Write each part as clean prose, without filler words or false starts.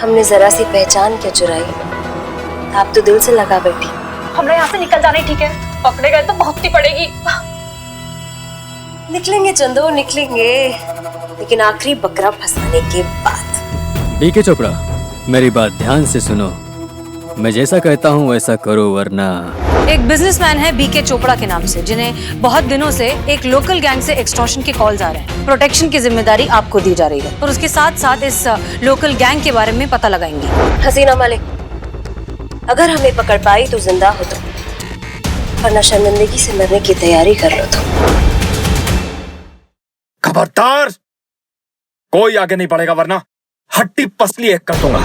हमने जरा सी पहचान क्या चुराई, आप तो दिल से लगा बैठी। हमें यहाँ से निकल जाना ही ठीक है, पकड़े गए तो भुगतनी पड़ेगी। निकलेंगे चंदो निकलेंगे, लेकिन आखिरी बकरा फंसाने के बाद। बीके चोपड़ा, मेरी बात ध्यान से सुनो। मैं जैसा कहता हूँ वैसा करो, वरना। एक बिजनेसमैन है बीके चोपड़ा के नाम से, जिन्हें बहुत दिनों से एक लोकल गैंग से एक्सटॉर्शन के कॉल्स आ रहे हैं। प्रोटेक्शन की जिम्मेदारी आपको दी जा रही है और उसके साथ साथ इस लोकल गैंग के बारे में पता लगाएंगे। हसीना मलिक, अगर हमें पकड़ पाई तो जिंदा हो तुम, वरना शर्मिंदगी से मरने की तैयारी कर लो तुम। खबरदार, कोई आगे नहीं बढ़ेगा वरना हड्डी पसली एक कर दूंगा।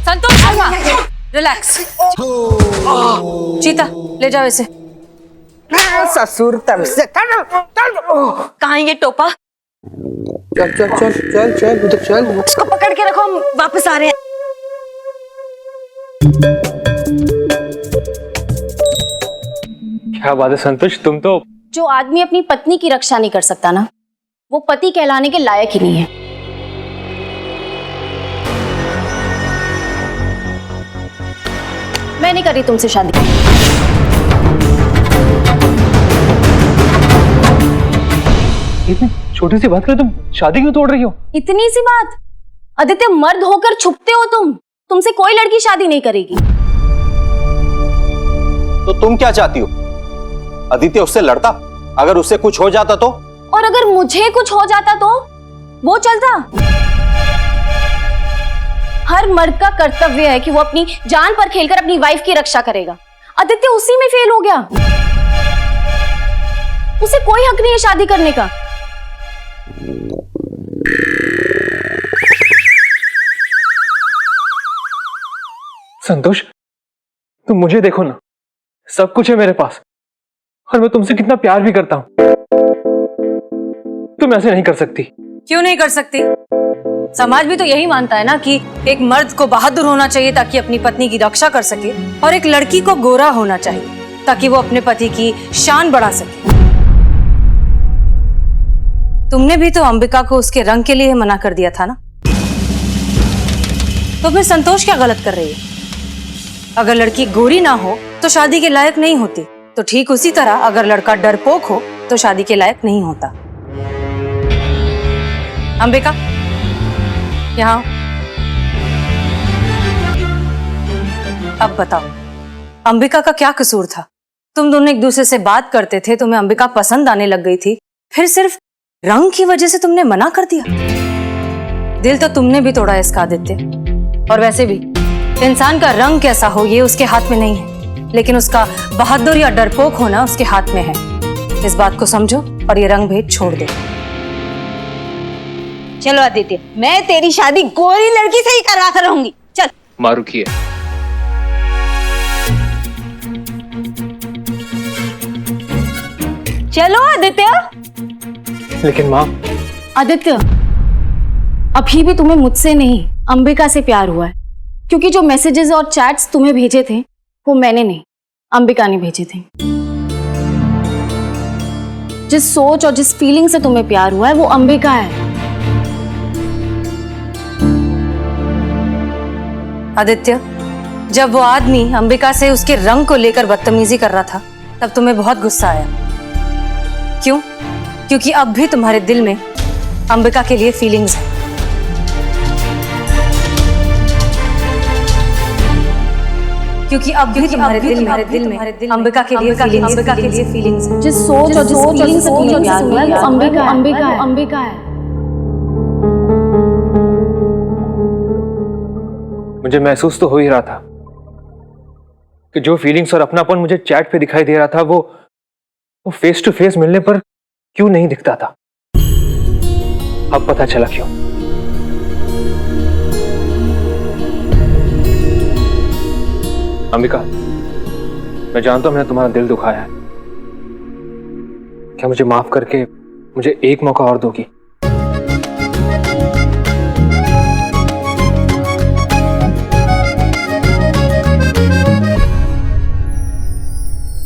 संतोष शर्मा, रिलैक्स। चीता, ले जाओ इसे। ससुर तब से कहाँ ये टोपा? चल चल चल चल चल उधर चल। उसको पकड़ के रखो, हम वापस आ रहे हैं। क्या बात है संतोष, तुम तो। जो आदमी अपनी पत्नी की रक्षा नहीं कर सकता ना, वो पति कहलाने के लायक ही नहीं है। मैं नहीं कर रही तुमसे शादी। इतनी छोटी सी बात कर तुम शादी क्यों तोड़ रही हो? इतनी सी बात? आदित्य, मर्द होकर छुपते हो तुम। तुमसे कोई लड़की शादी नहीं करेगी। तो तुम क्या चाहती हो? आदित्य उससे लड़ता, अगर उससे कुछ हो जाता तो? और अगर मुझे कुछ हो जाता तो वो चलता? हर मर्द का कर्तव्य है कि वो अपनी जान पर खेलकर अपनी वाइफ की रक्षा करेगा। आदित्य उसी में फेल हो गया। उसे कोई हक नहीं है शादी करने का। संतोष, तुम मुझे देखो ना, सब कुछ है मेरे पास और मैं तुमसे कितना प्यार भी करता हूं। तुम ऐसे नहीं कर सकती। क्यों नहीं कर सकती? समाज भी तो यही मानता है ना कि एक मर्द को बहादुर होना चाहिए ताकि अपनी पत्नी की रक्षा कर सके, और एक लड़की को गोरा होना चाहिए ताकि वो अपने पति की शान बढ़ा सके। तुमने भी तो अंबिका को उसके रंग के लिए मना कर दिया था ना, तो फिर संतोष क्या गलत कर रही है? अगर लड़की गोरी ना हो तो शादी के लायक नहीं होती, तो ठीक उसी तरह अगर लड़का डरपोक हो तो शादी के लायक नहीं होता। अंबिका, यहाँ अब बताओ, अंबिका का क्या कसूर था? तुम दोनों एक दूसरे से बात करते थे, तुम्हें अंबिका पसंद आने लग गई थी, फिर सिर्फ रंग की वजह से तुमने मना कर दिया। दिल तो तुमने भी तोड़ा इसका आदित्य। और वैसे भी इंसान का रंग कैसा हो ये उसके हाथ में नहीं है, लेकिन उसका बहादुर या डरपोक होना उसके हाथ में है। इस बात को समझो और ये रंग भेद छोड़ दो। चलो आदित्य, मैं तेरी शादी गोरी लड़की से ही करवा कर रहूंगी। चल। माँ रुकिए। चलो आदित्य। लेकिन माँ। आदित्य, अभी भी तुम्हें मुझसे नहीं अंबिका से प्यार हुआ है, क्योंकि जो मैसेजेस और चैट्स तुम्हें भेजे थे वो मैंने नहीं, अंबिका ने भेजे थे। जिस सोच और जिस फीलिंग से तुम्हें प्यार हुआ है वो अंबिका है। आदित्य, जब वो आदमी अंबिका से उसके रंग को लेकर बदतमीजी कर रहा था तब तुम्हें बहुत गुस्सा आया। क्यों? क्योंकि अब भी तुम्हारे दिल में अंबिका के लिए फीलिंग्स है। क्योंकि अब भी तुम्हारे दिल में अंबिका के लिए फीलिंग्स है। जिस सोच और जिस फीलिंग से तुम्हें प्यार हुआ है, अंबिका है। मुझे महसूस तो हो ही रहा था कि जो फीलिंग्स और अपनापन मुझे चैट पे दिखाई दे रहा था वो फेस टू फेस मिलने पर क्यों नहीं दिखता था। अब पता चला क्यों। अंबिका, मैं जानता हूं मैंने तुम्हारा दिल दुखाया है। क्या मुझे माफ करके मुझे एक मौका और दोगी?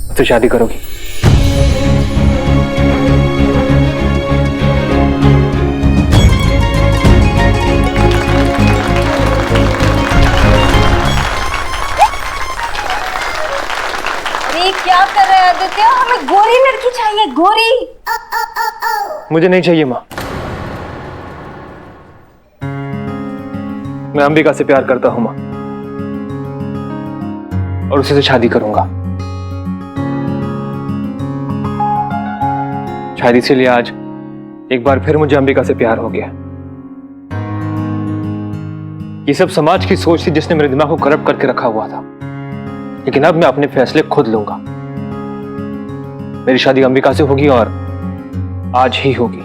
मुझसे शादी करोगी? क्या कर रहे हैं आदित्य? हमें गोरी लड़की चाहिए, गोरी। मुझे नहीं चाहिए माँ। मैं अंबिका से प्यार करता हूं माँ, और उसी से शादी करूंगा। शायद इसीलिए आज एक बार फिर मुझे अंबिका से प्यार हो गया। ये सब समाज की सोच थी जिसने मेरे दिमाग को करप्ट करके रखा हुआ था, लेकिन अब मैं अपने फैसले खुद लूंगा। मेरी शादी अंबिका से होगी और आज ही होगी।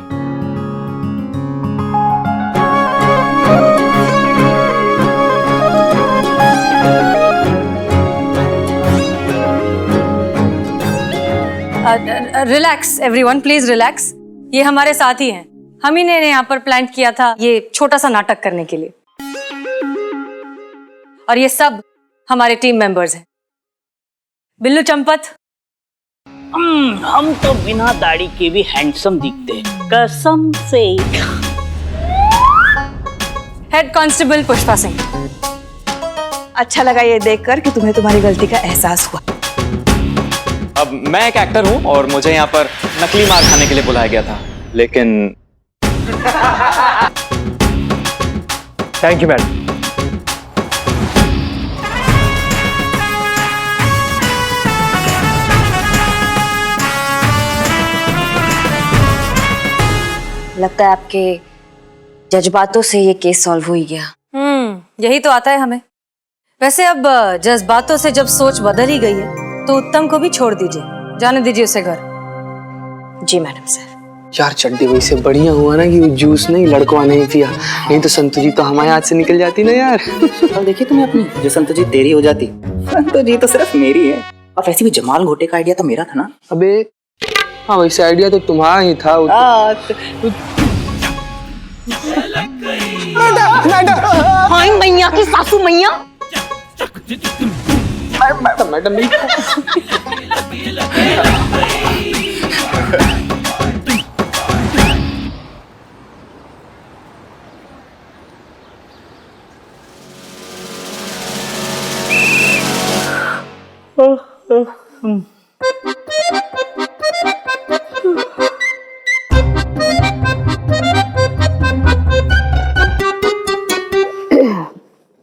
Relax everyone, please relax. ये हमारे साथी हैं। हम ही ने यहाँ पर प्लान किया था ये छोटा सा नाटक करने के लिए, और ये सब हमारे टीम मेंबर्स हैं। बिल्लू चंपत, हम तो बिना दाढ़ी के भी हैंडसम दिखते हैं, कसम से। Head constable Pushpa Singh. अच्छा लगा ये देखकर कि तुम्हें तुम्हारी गलती का एहसास हुआ। अब मैं एक एक्टर हूं और मुझे यहाँ पर नकली मार खाने के लिए बुलाया गया था, लेकिन थैंक यू मैडम। लगता है आपके जज्बातों से ये केस सॉल्व हो ही गया। यही तो आता है हमें। वैसे अब जज्बातों से जब सोच बदल ही गई है तो उत्तम को भी छोड़ दीजिए, जाने दीजिए उसे घर। जी मैडम सर। यार चड्डी वैसे बढ़िया हुआ ना कि वो जूस नहीं लड़कों ने पिया, नहीं तो संतु जी तो हमारे हाथ से निकल जाती ना यार। और देखिए तुम्हें अपनी, जो संतु जी तेरी हो जाती, संतु जी तो सिर्फ मेरी है। और वैसे भी जमाल घोटे का आइडिया तो मेरा था ना। अबे हाँ, वैसे आइडिया तो तुम्हारा ही था। हाय मैया की सासू मैया। मैडम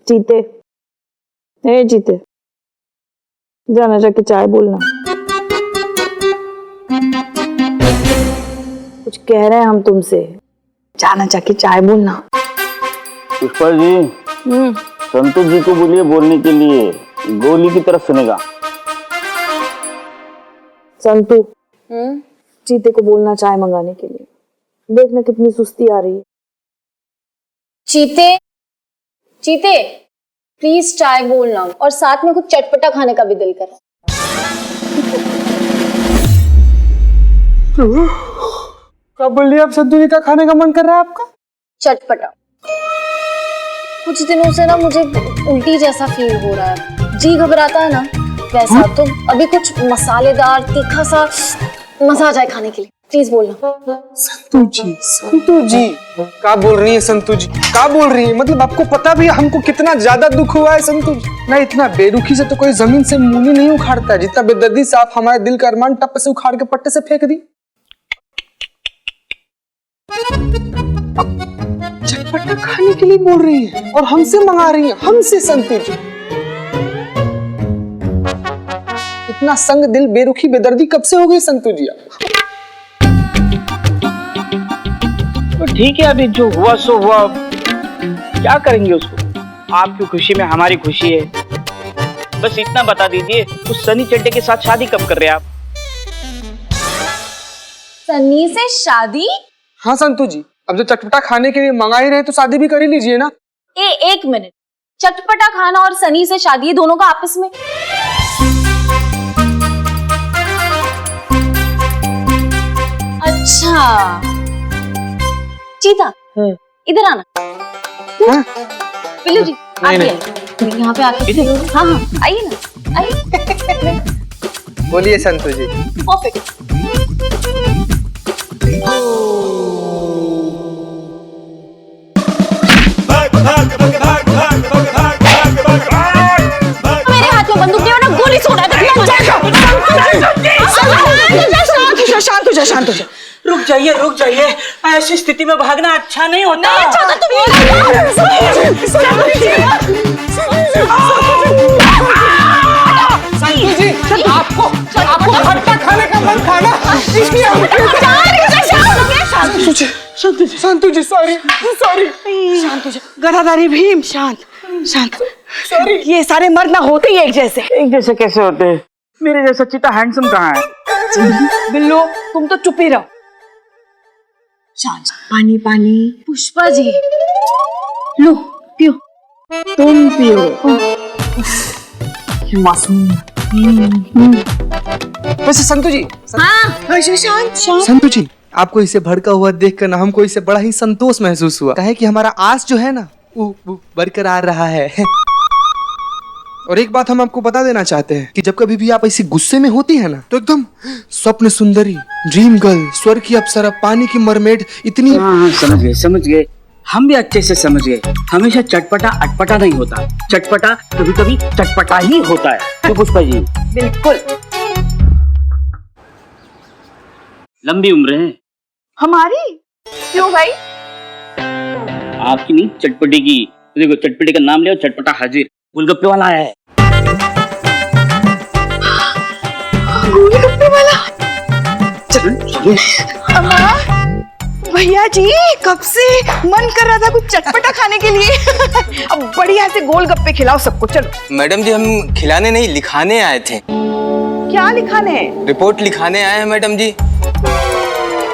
जीते, ए जीते, जाना जाके चाय बोलना। कुछ कह रहे हैं हम तुमसे, जाना जाके चाय बोलना। पुष्पा जी, संतु जी को बोलिए बोलने के लिए, गोली की तरफ सुनेगा। संतु, चीते को बोलना चाय मंगाने के लिए। देखना कितनी सुस्ती आ रही है। चीते, चीते, प्लीज चाय बोलना, और साथ में कुछ चटपटा खाने का भी दिल कर। क्या बोल रही है आप? संतु जी का खाने का मन कर रहा है आपका? चटपटा। कुछ दिनों से ना मुझे उल्टी जैसा फील हो रहा है, जी घबराता है ना वैसा। तो अभी कुछ मसालेदार तीखा सा मजा आ जाए खाने के लिए प्लीज बोलना। संतू जी क्या बोल रही है? संतू जी क्या बोल रही है? मतलब आपको पता भी है हमको कितना ज्यादा दुख हुआ है संतू जी? ना इतना बेरुखी से तो कोई जमीन से मूली नहीं उखाड़ता, जितना बेदर्दी से आप हमारे दिल का अरमान टप से उखाड़ के पट्टे से फेंक दी। चटपटा खाने के लिए बोल रही है और हमसे मंगा रही है, हमसे संतू जी। इतना संग दिल बेरुखी बेदर्दी कब से हो गई संतू जी? तो ठीक है, अभी जो हुआ सो हुआ, क्या करेंगे उसको। आपकी खुशी में हमारी खुशी है। बस इतना बता दीजिए, उस सनी चड्डे के साथ शादी कब कर रहे हैं आप? सनी से शादी? हाँ संतू जी, अब जो चटपटा खाने के लिए मंगा ही रहे तो शादी भी कर ही लीजिए ना। एक मिनट, चटपटा खाना और सनी से शादी दोनों का आपस में? अच्छा चीता, इधर आना। पिल्लू जी आइए, यहाँ पे आके। हाँ हाँ आइए ना, आइए। बोलिए संतू जी। परफेक्ट। मेरे हाथ में बंदूक नहीं हो ना, गोली छोड़ा दे। शांत हो जा। रुक जाइए, ऐसी स्थिति में भागना अच्छा नहीं होता। संतू जी, आपको खट्टा खाने का मन था ना, इसलिए संतू जी सॉरी। शांत हो जा। गदाधारी भीम, शांत। सॉरी। ये सारे मर्द ना होते ही एक जैसे कैसे होते हैं? मेरे जैसा चीता हैंडसम कहाँ है? बिल्लू तुम तो चुप ही रहो। शांत। पानी। पुष्पा जी लो पियो। तुम पियो। मासूम। वैसे संतू जी, हाँ शांत। संतू जी, आपको इसे भड़का हुआ देखकर ना हमको इसे बड़ा ही संतोष महसूस हुआ। कहे कि हमारा आस जो है ना वो बरकरार रहा है। और एक बात हम आपको बता देना चाहते हैं कि जब कभी भी आप ऐसी गुस्से में होती है ना तो एकदम स्वप्न सुंदरी, ड्रीम गर्ल, स्वर्ग की अप्सरा, पानी की मरमेड इतनी। हाँ समझ गए। हम भी अच्छे से समझ गए। हमेशा चटपटा अटपटा नहीं होता, चटपटा कभी कभी चटपटा ही होता है। तो पुष्पा जी बिल्कुल। लंबी उम्र है हमारी? क्यों भाई? आपकी नहीं, चटपटी की। देखो चटपटी का नाम लिया, चटपटा हाजिर। गोलगप्पे वाला आया है। गोलगप्पे वाला? भैया जी कब से मन कर रहा था कुछ चटपटा खाने के लिए। अब बढ़िया से गोलगप्पे खिलाओ सबको, चलो। मैडम जी हम खिलाने नहीं लिखाने आए थे। क्या लिखाने? रिपोर्ट लिखाने आए हैं मैडम जी,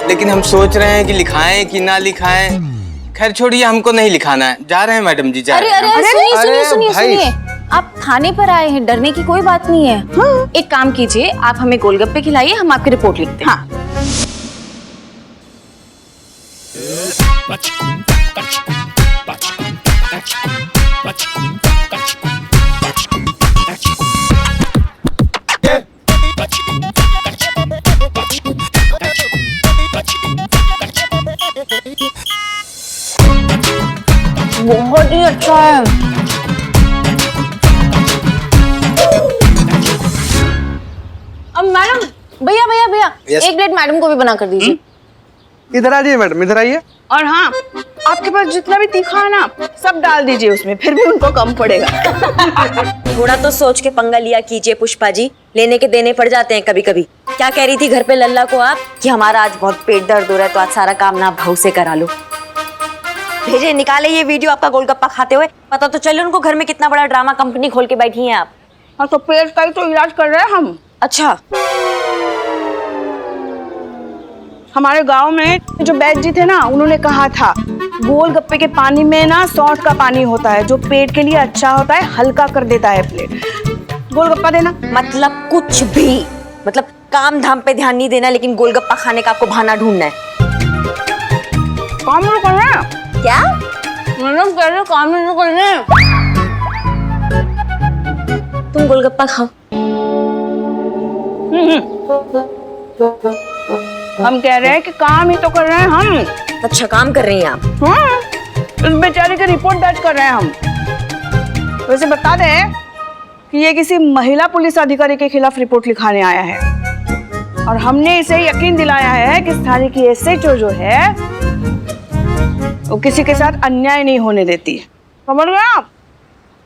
लेकिन हम सोच रहे हैं कि लिखाएं कि ना लिखाएं। खैर छोड़िए, हमको नहीं लिखाना है, जा रहे हैं मैडम जी, जा रहे हैं। अरे सुनिए, आप थाने पर आए हैं, डरने की कोई बात नहीं है। हाँ। एक काम कीजिए, आप हमें गोलगप्पे खिलाइए, हम आपकी रिपोर्ट लिखते हैं। हाँ। बहुत ही अच्छा है। अब मैडम, भैया एक प्लेट मैडम को भी बना कर दीजिए। इधर आ जाइए मैडम, इधर आइए। और हाँ, आपके पास जितना भी तीखा है ना सब डाल दीजिए उसमें, फिर भी उनको कम पड़ेगा। थोड़ा तो सोच के पंगा लिया कीजिए पुष्पा जी, लेने के देने पड़ जाते हैं कभी कभी। क्या कह रही थी घर पे लल्ला को आप कि हमारा आज बहुत पेट दर्द हो रहा है तो आज सारा काम ना भाव से करा लो। भेजे, निकाले ये वीडियो आपका गोलगप्पा खाते हुए, पता तो चले उनको घर में कितना बड़ा ड्रामा कंपनी खोल के बैठी हैं आप। हाँ तो पेट का ही तो इलाज कर रहे हैं हम। अच्छा, हमारे गांव में जो वैद्य जी थे ना, उन्होंने कहा था गोलगप्पे के पानी में ना सौंठ का पानी होता है जो पेट के लिए अच्छा होता है, हल्का कर देता है पेट। गोलगप्पा देना मतलब कुछ भी, मतलब काम धाम पे ध्यान नहीं देना, लेकिन गोलगप्पा खाने का आपको बहाना ढूंढना है। काम नहीं करना है क्या? मैडम कह रहे काम नहीं करने। तुम गोलगप्पा खाओ। हम कह रहे हैं कि काम ही तो कर रहे हैं हम। अच्छा काम कर रही हैं आप? हाँ, इस बेचारे की रिपोर्ट दर्ज कर रहे हैं हम। वैसे बता दें कि ये किसी महिला पुलिस अधिकारी के खिलाफ रिपोर्ट लिखाने आया है और हमने इसे यकीन दिलाया है कि स्थानीय की एसएचओ जो है वो किसी के साथ अन्याय नहीं होने देती है। समझ गए आप?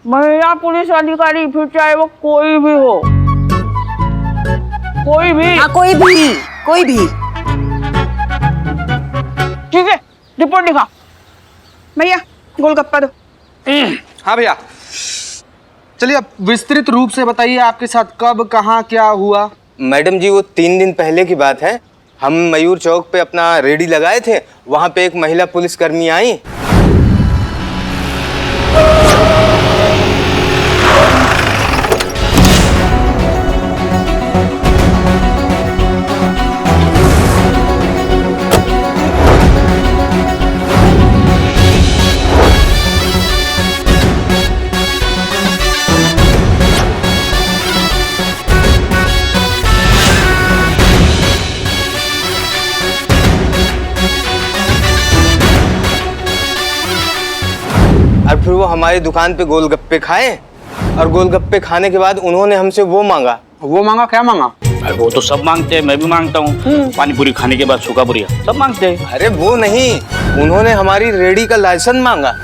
महिला पुलिस अधिकारी, फिर चाहे वो कोई भी हो, कोई भी। हाँ कोई भी। ठीक है, रिपोर्ट लिखा। भैया गोलगप्पा दो। हाँ भैया, चलिए अब विस्तृत रूप से बताइए आपके साथ कब कहाँ क्या हुआ। मैडम जी वो 3 दिन पहले की बात है। हम मयूर चौक पे अपना रेडी लगाए थे, वहाँ पे एक महिला पुलिसकर्मी आई। और फिर वो हमारी दुकान पे गोलगप्पे खाए और गोलगप्पे खाने के बाद उन्होंने हमसे वो मांगा। क्या मांगा? अरे वो तो सब मांगते हैं, मैं भी मांगता हूँ। पानी पूरी खाने के बाद सूखा बुरिया सब मांगते हैं। अरे वो नहीं, उन्होंने हमारी रेडी का लाइसेंस मांगा।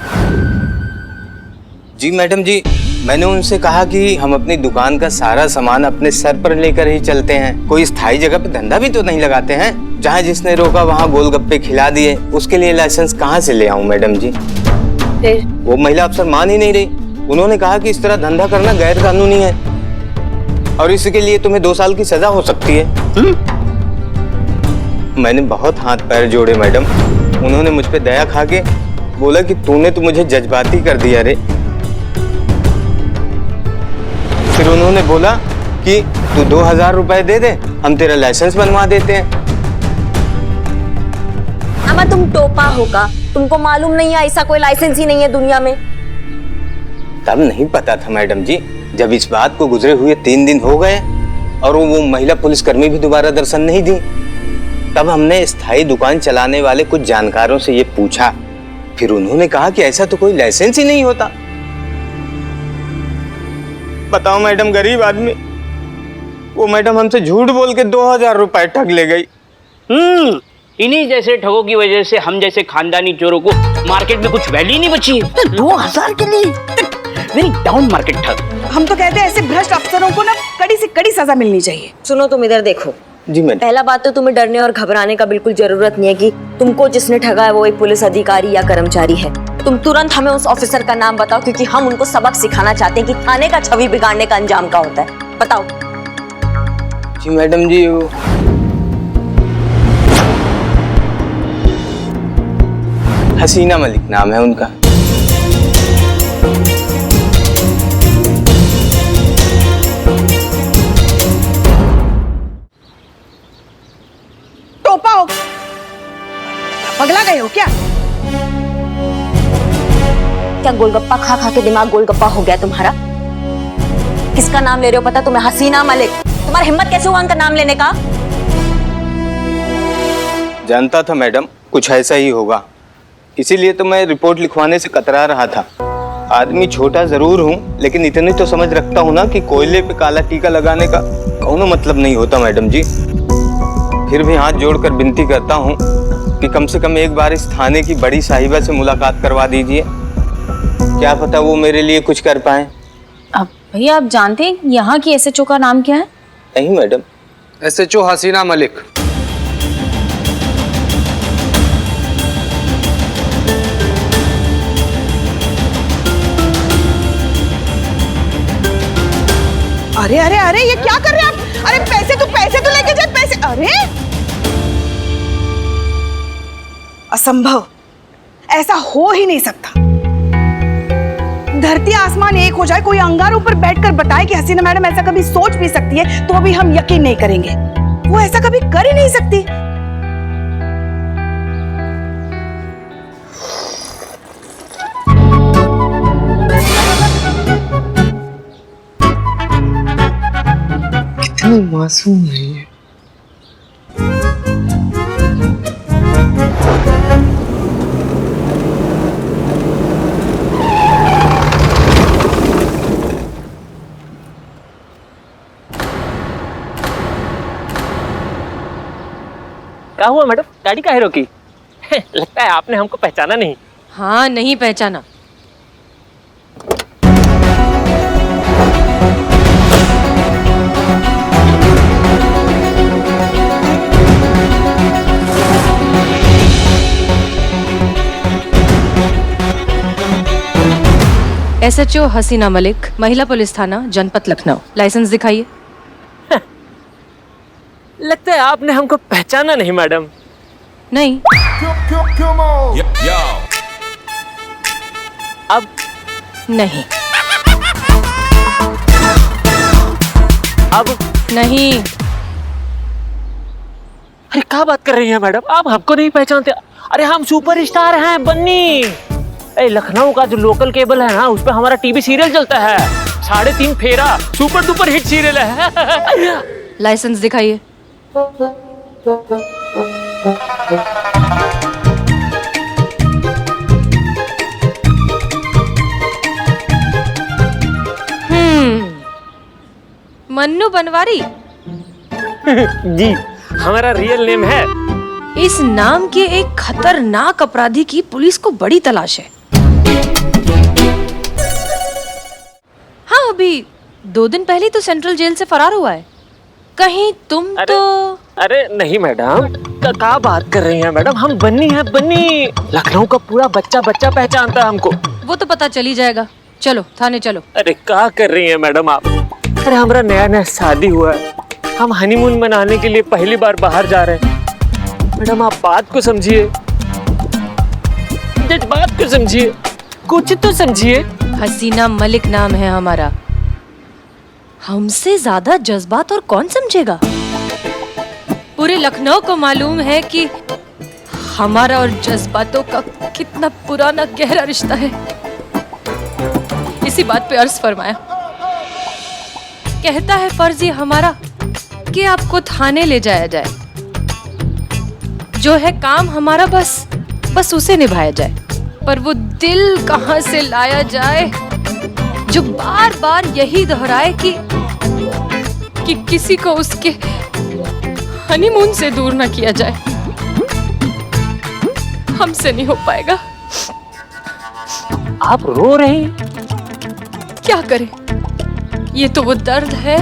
जी मैडम जी, मैंने उनसे कहा कि हम अपनी दुकान का सारा सामान अपने सर पर लेकर ही चलते हैं, कोई स्थायी जगह पे धंधा भी तो नहीं लगाते हैं। जहाँ जिसने रोका वहाँ गोलगप्पे खिला दिए, उसके लिए लाइसेंस कहाँ से ले आऊँ मैडम जी? वो महिला अफसर मान ही नहीं रही। उन्होंने कहा कि इस तरह धंधा करना गैर कानूनी है और इसके लिए तुम्हें 2 साल की सजा हो सकती है। मैंने बहुत हाथ पैर जोड़े मैडम। उन्होंने मुझ पे दया खा के बोला कि तूने तो मुझे जज्बाती कर दिया रे। फिर उन्होंने बोला कि तू 2000 रुपए दे दे, हम तेरा लाइसेंस बनवा देते हैं। अम्मा तुम टोपा होगा, तुमको मालूम नहीं है ऐसा कोई लाइसेंस ही नहीं है दुनिया में? तब नहीं पता था मैडम जी। जब इस बात को गुजरे हुए 3 दिन हो गए और वो महिला पुलिसकर्मी भी दोबारा दर्शन नहीं दी, तब हमने स्थायी दुकान चलाने वाले कुछ जानकारों से ये पूछा। फिर उन्होंने कहा कि ऐसा तो कोई लाइसेंस ही नहीं होता। बताओ मैडम, गरीब आदमी। वो मैडम हमसे झूठ बोल के 2000 रुपए ठग ले गई। इन्हीं जैसे ठगों की वजह से हम जैसे खानदानी चोरों को मार्केट में कुछ वैल्यू नहीं बची है। 2000 के लिए वेरी डाउन मार्केट ठग। हम तो कहते हैं ऐसे भ्रष्ट अफसरों को ना कड़ी से कड़ी सजा मिलनी चाहिए। सुनो तुम इधर देखो। जी मैडम। पहला बात तो तुम्हें डरने और घबराने का बिल्कुल जरूरत नहीं है कि तुमको जिसने ठगा है वो एक पुलिस अधिकारी या कर्मचारी है। तुम तुरंत हमें उस ऑफिसर का नाम बताओ, क्योंकि हम उनको सबक सिखाना चाहते हैं कि थाने का छवि बिगाड़ने का अंजाम क्या होता है। बताओ। जी मैडम जी, हसीना मलिक नाम है उनका। टोपा हो, पगला गए हो क्या? क्या गोलगप्पा खा खा के दिमाग गोलगप्पा हो गया तुम्हारा? किसका नाम ले रहे हो पता तुम्हें? हसीना मलिक। तुम्हारी हिम्मत कैसे हुआ उनका नाम लेने का? जानता था मैडम कुछ ऐसा ही होगा, इसीलिए तो मैं रिपोर्ट लिखवाने से कतरा रहा था। आदमी छोटा जरूर हूँ, लेकिन इतनी तो समझ रखता हूँ ना कि कोयले पे काला टीका लगाने का कौनो मतलब नहीं होता मैडम जी। फिर भी हाथ जोड़कर विनती करता हूँ कि कम से कम एक बार इस थाने की बड़ी साहिबा से मुलाकात करवा दीजिए। क्या पता वो मेरे लिए कुछ कर पाए। अब भैया आप जानते हैं यहाँ की एसएचओ का नाम क्या है? नहीं मैडम। एसएचओ हसीना मलिक। अरे अरे अरे ये क्या कर रहे हैं आप? अरे पैसे तो लेके जाए पैसे। अरे असंभव, ऐसा हो ही नहीं सकता। धरती आसमान एक हो जाए, कोई अंगारों पर बैठकर बताए कि हसीना मैडम ऐसा कभी सोच भी सकती है, तो भी हम यकीन नहीं करेंगे। वो ऐसा कभी कर ही नहीं सकती। कितनी मासूम है ये। क्या हुआ मैडम, गाड़ी काहे रोकी? लगता है आपने हमको पहचाना नहीं। हाँ, नहीं पहचाना। SHO हसीना मलिक, महिला पुलिस थाना, जनपद लखनऊ। लाइसेंस दिखाइए। लगता है आपने हमको पहचाना नहीं मैडम। नहीं। अब नहीं। अब नहीं। अरे क्या बात कर रही हैं मैडम, आप हमको नहीं पहचानते? अरे हम सुपरस्टार हैं बन्नी। लखनऊ का जो लोकल केबल है ना, उस पे हमारा टीवी सीरियल चलता है, 3.5 फेरा, सुपर डुपर हिट सीरियल है। लाइसेंस दिखाइए। मन्नू बनवारी। जी, हमारा रियल नेम है। इस नाम के एक खतरनाक अपराधी की पुलिस को बड़ी तलाश है। हाँ, अभी 2 दिन पहले तो सेंट्रल जेल से फरार हुआ है। कहीं तुम तो? अरे नहीं मैडम, क्या बात कर रही हैं मैडम, हम बन्नी हैं बन्नी। लखनऊ का पूरा बच्चा बच्चा पहचानता है हमको। वो तो पता चल ही जाएगा। चलो थाने चलो। अरे क्या कर रही हैं मैडम आप? अरे हमारा नया नया शादी हुआ है, हम हनीमून मनाने के लिए पहली बार बाहर जा रहे हैं। मैडम आप बात को समझिए, बात को समझिए, कुछ तो समझिए। हसीना मलिक नाम है हमारा। हमसे ज्यादा जज्बात और कौन समझेगा? पूरे लखनऊ को मालूम है कि हमारा और जज्बातों का कितना पुराना गहरा रिश्ता है। इसी बात पे अर्ज फरमाया। कहता है फर्ज ये हमारा कि आपको थाने ले जाया जाए। जो है काम हमारा, बस उसे निभाया जाए। पर वो दिल कहां से लाया जाए जो बार बार यही दोहराए कि किसी को उसके हनीमून से दूर ना किया जाए। हमसे नहीं हो पाएगा। आप रो रहे हैं? क्या करें, ये तो वो दर्द है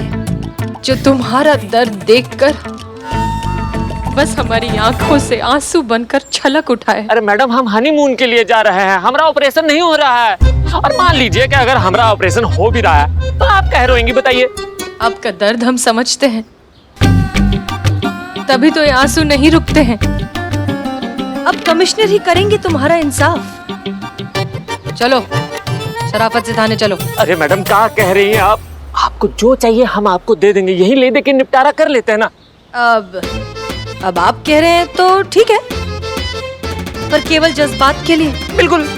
जो तुम्हारा दर्द देखकर बस हमारी आंखों से आंसू बनकर छलक उठाए। अरे मैडम हम हनीमून के लिए जा रहे हैं, हमारा ऑपरेशन नहीं हो रहा है। और मान लीजिए कि अगर हमारा ऑपरेशन हो भी रहा है तो आप कह रोएंगी, बताइए? आपका दर्द हम समझते हैं, तभी तो ये आंसू नहीं रुकते हैं। अब कमिश्नर ही करेंगे तुम्हारा इंसाफ। चलो शराफत से थाने चलो। अरे मैडम क्या कह रही हैं आप? आपको जो चाहिए हम आपको दे देंगे, यही ले दे के निपटारा कर लेते हैं ना। अब आप कह रहे हैं तो ठीक है, पर केवल जज्बात के लिए। बिल्कुल।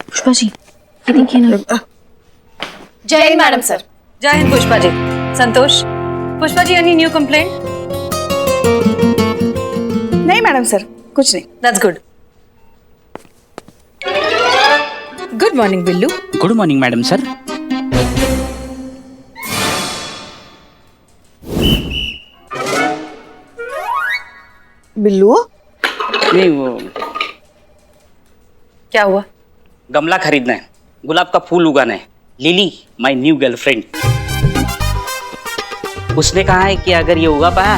पुष्पा जी, ये देखिए ना। जय हिंद मैडम सर। जय हिंद पुष्पा जी। संतोष, Pushpa ji any new complaint? नहीं मैडम सर, कुछ नहीं। That's good. Good morning Billu. Good morning madam sir. Billu? नहीं, वो क्या हुआ? गमला खरीदना है, गुलाब का फूल उगाना है। लिली माय न्यू गर्लफ्रेंड, उसने कहा है कि अगर ये उगा पाया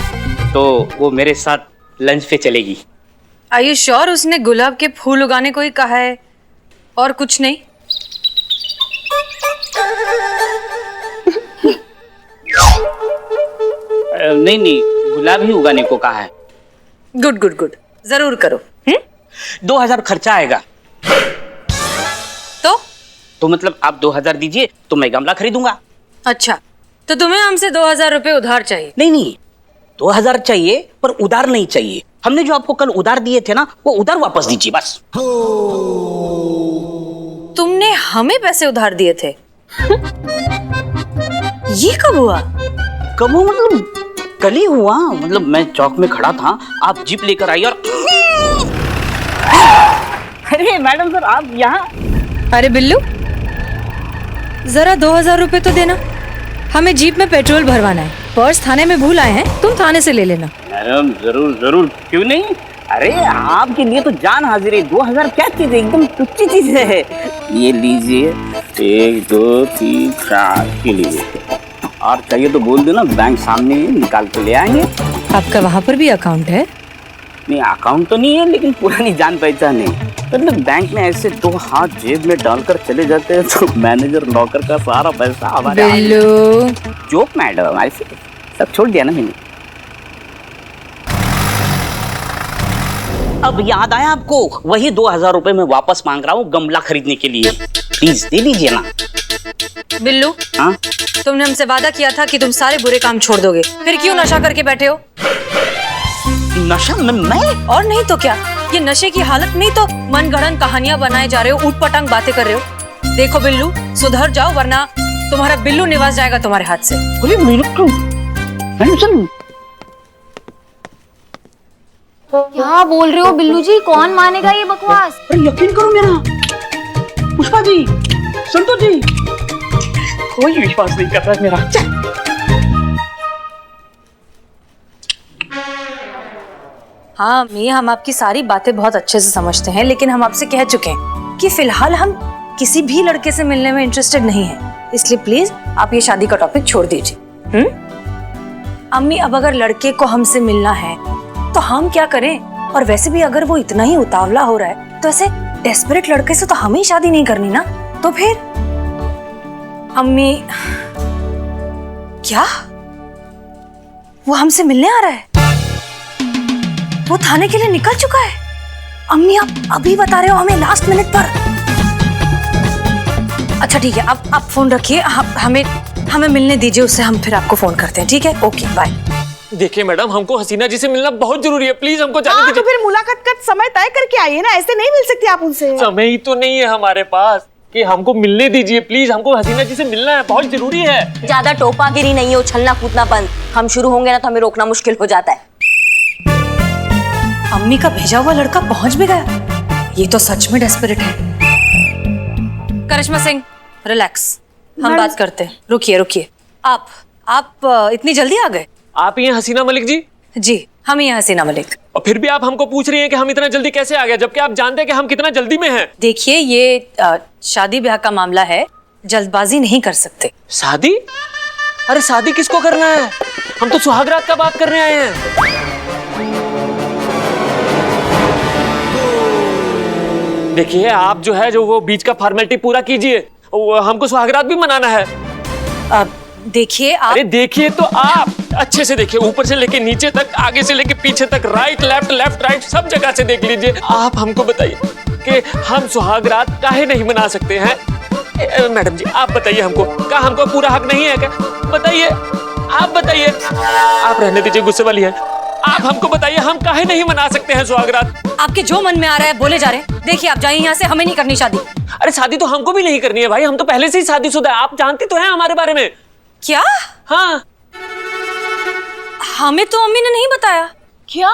तो वो मेरे साथ लंच पे चलेगी। आर यू श्योर उसने गुलाब के फूल उगाने को ही कहा है और कुछ नहीं? नहीं, गुलाब ही उगाने को कहा है। गुड गुड गुड, जरूर करो। 2000 खर्चा आएगा। तो तो मतलब आप 2000 दीजिए तो मैं गमला खरीदूंगा। अच्छा, तो तुम्हें हमसे 2000 रुपए उधार चाहिए? नहीं नहीं, 2000 चाहिए पर उधार नहीं चाहिए। हमने जो आपको कल उधार दिए थे ना, वो उधार वापस दीजिए बस। तुमने हमें पैसे उधार दिए थे? ये कब हुआ? कब हुआ मतलब कल ही हुआ। मतलब मैं चौक में खड़ा था, आप जीप लेकर आई और अरे मैडम सर आप यहाँ। अरे बिल्लू, जरा 2000 रुपए तो देना, हमें जीप में पेट्रोल भरवाना है। पर्स थाने में भूल आए हैं, तुम थाने से ले लेना। मैडम जरूर जरूर, क्यों नहीं। अरे आपके लिए तो जान हाजिर है। 2000 क्या चीज है, एकदम तुच्छ चीज है। ये लीजिए, 1 2 3 4 के लीजिए, और चाहिए तो बोल देना, बैंक सामने निकाल के ले आएंगे। आपका वहाँ पर भी अकाउंट है? नहीं अकाउंट तो नहीं है, लेकिन पुरानी जान पहचान है। मतलब बैंक में ऐसे 2 हाथ जेब में डालकर चले जाते हैं तो मैनेजर नौकर का सारा पैसा हमारे। बिल्लू, जोक मैडम, ऐसे सब छोड़ दिया ना मैंने। अब याद आया आपको, वही 2000 रुपए मैं वापस मांग रहा हूँ गमला खरीदने के लिए। प्लीज दे दीजिए ना। बिल्लू, हाँ तुमने हमसे वादा किया था कि तुम सारे बुरे काम छोड़ दोगे, फिर क्यों नशा करके बैठे हो? नशा मैं? और नहीं तो क्या, ये नशे की हालत में ही तो मनगढ़ंत कहानियां बनाए जा रहे हो, ऊट पटांग बातें कर रहे हो। देखो बिल्लू, सुधर जाओ वरना तुम्हारा बिल्लू निवास जाएगा तुम्हारे हाथ से। अरे मेरे को क्या बोल रहे हो बिल्लू जी, कौन मानेगा ये बकवास? अरे यकीन करो मेरा, पुष्पा जी, संतोष जी, कोई विश्वास नहीं कर रहा है मेरा। हाँ अम्मी, हम आपकी सारी बातें बहुत अच्छे से समझते हैं, लेकिन हम आपसे कह चुके हैं कि फिलहाल हम किसी भी लड़के से मिलने में इंटरेस्टेड नहीं हैं। इसलिए प्लीज आप ये शादी का टॉपिक छोड़ दीजिए। अम्मी, अब अगर लड़के को हमसे मिलना है तो हम क्या करें? और वैसे भी अगर वो इतना ही उतावला हो रहा है तो ऐसे डेस्परेट लड़के से तो हमें शादी नहीं करनी ना। तो फिर अम्मी, क्या वो हमसे मिलने आ रहा है? वो थाने के लिए निकल चुका है? अम्मी, आप अभी बता रहे हो हमें लास्ट मिनट पर? अच्छा ठीक है, आप फोन रखिए, हमें मिलने दीजिए उससे, हम फिर आपको फोन करते हैं। ठीक है, ओके बाय। देखिए मैडम, हमको हसीना जी से मिलना बहुत जरूरी है, प्लीज हमको जाने हाँ, दीजिए। तो फिर मुलाकात का समय तय करके आइए ना, ऐसे नहीं मिल सकती आप उनसे। समय ही तो नहीं है हमारे पास कि हमको मिलने दीजिए प्लीज, हमको हसीना जी से मिलना है, बहुत जरूरी है। ज्यादा टोपागिरी नहीं है, उछलना कूदना बंद। हम शुरू होंगे ना तो हमें रोकना मुश्किल हो जाता है। अम्मी का भेजा हुआ लड़का पहुंच भी गया, ये तो सच में डेस्परेट है। करिश्मा सिंह, रिलैक्स, हम बात करते हैं। रुकिए, आप इतनी जल्दी आ गए? आप ही हैं हसीना मलिक जी? जी, हम ही हैं हसीना मलिक। और फिर भी आप हमको पूछ रही हैं कि हम इतना जल्दी कैसे आ गए, जबकि आप जानते हैं कि हम कितना जल्दी में हैं। देखिए, ये शादी ब्याह का मामला है, जल्दबाजी नहीं कर सकते। शादी? अरे शादी किसको करना है? हम तो सुहागरात का बात करने आए हैं। देखिए, आप जो है वो बीच का फॉर्मेलिटी पूरा कीजिए, हमको सुहागरात भी मनाना है। देखिए आप। अरे देखिए तो आप अच्छे से देखिए, ऊपर से लेके नीचे तक, आगे से लेके पीछे तक, राइट लेफ्ट लेफ्ट राइट, सब जगह से देख लीजिए। आप हमको बताइए कि हम सुहागरात काहे नहीं मना सकते हैं? मैडम जी आप बताइए हमको, क्या हमको पूरा हक नहीं है क्या? बताइए, आप बताइए। आप रहने दीजिए, गुस्से वाली है। आप हमको बताइए, हम काहे नहीं मना सकते हैं सुहागरात? आपके जो मन में आ रहा है बोले जा रहे हैं। देखिए, आप जाइए यहाँ से, हमें नहीं करनी शादी। अरे शादी तो हमको भी नहीं करनी है भाई, हम तो पहले से ही शादीशुदा है, आप जानती तो हैं हमारे बारे में। क्या? हाँ, हमें तो अम्मी ने नहीं बताया। क्या?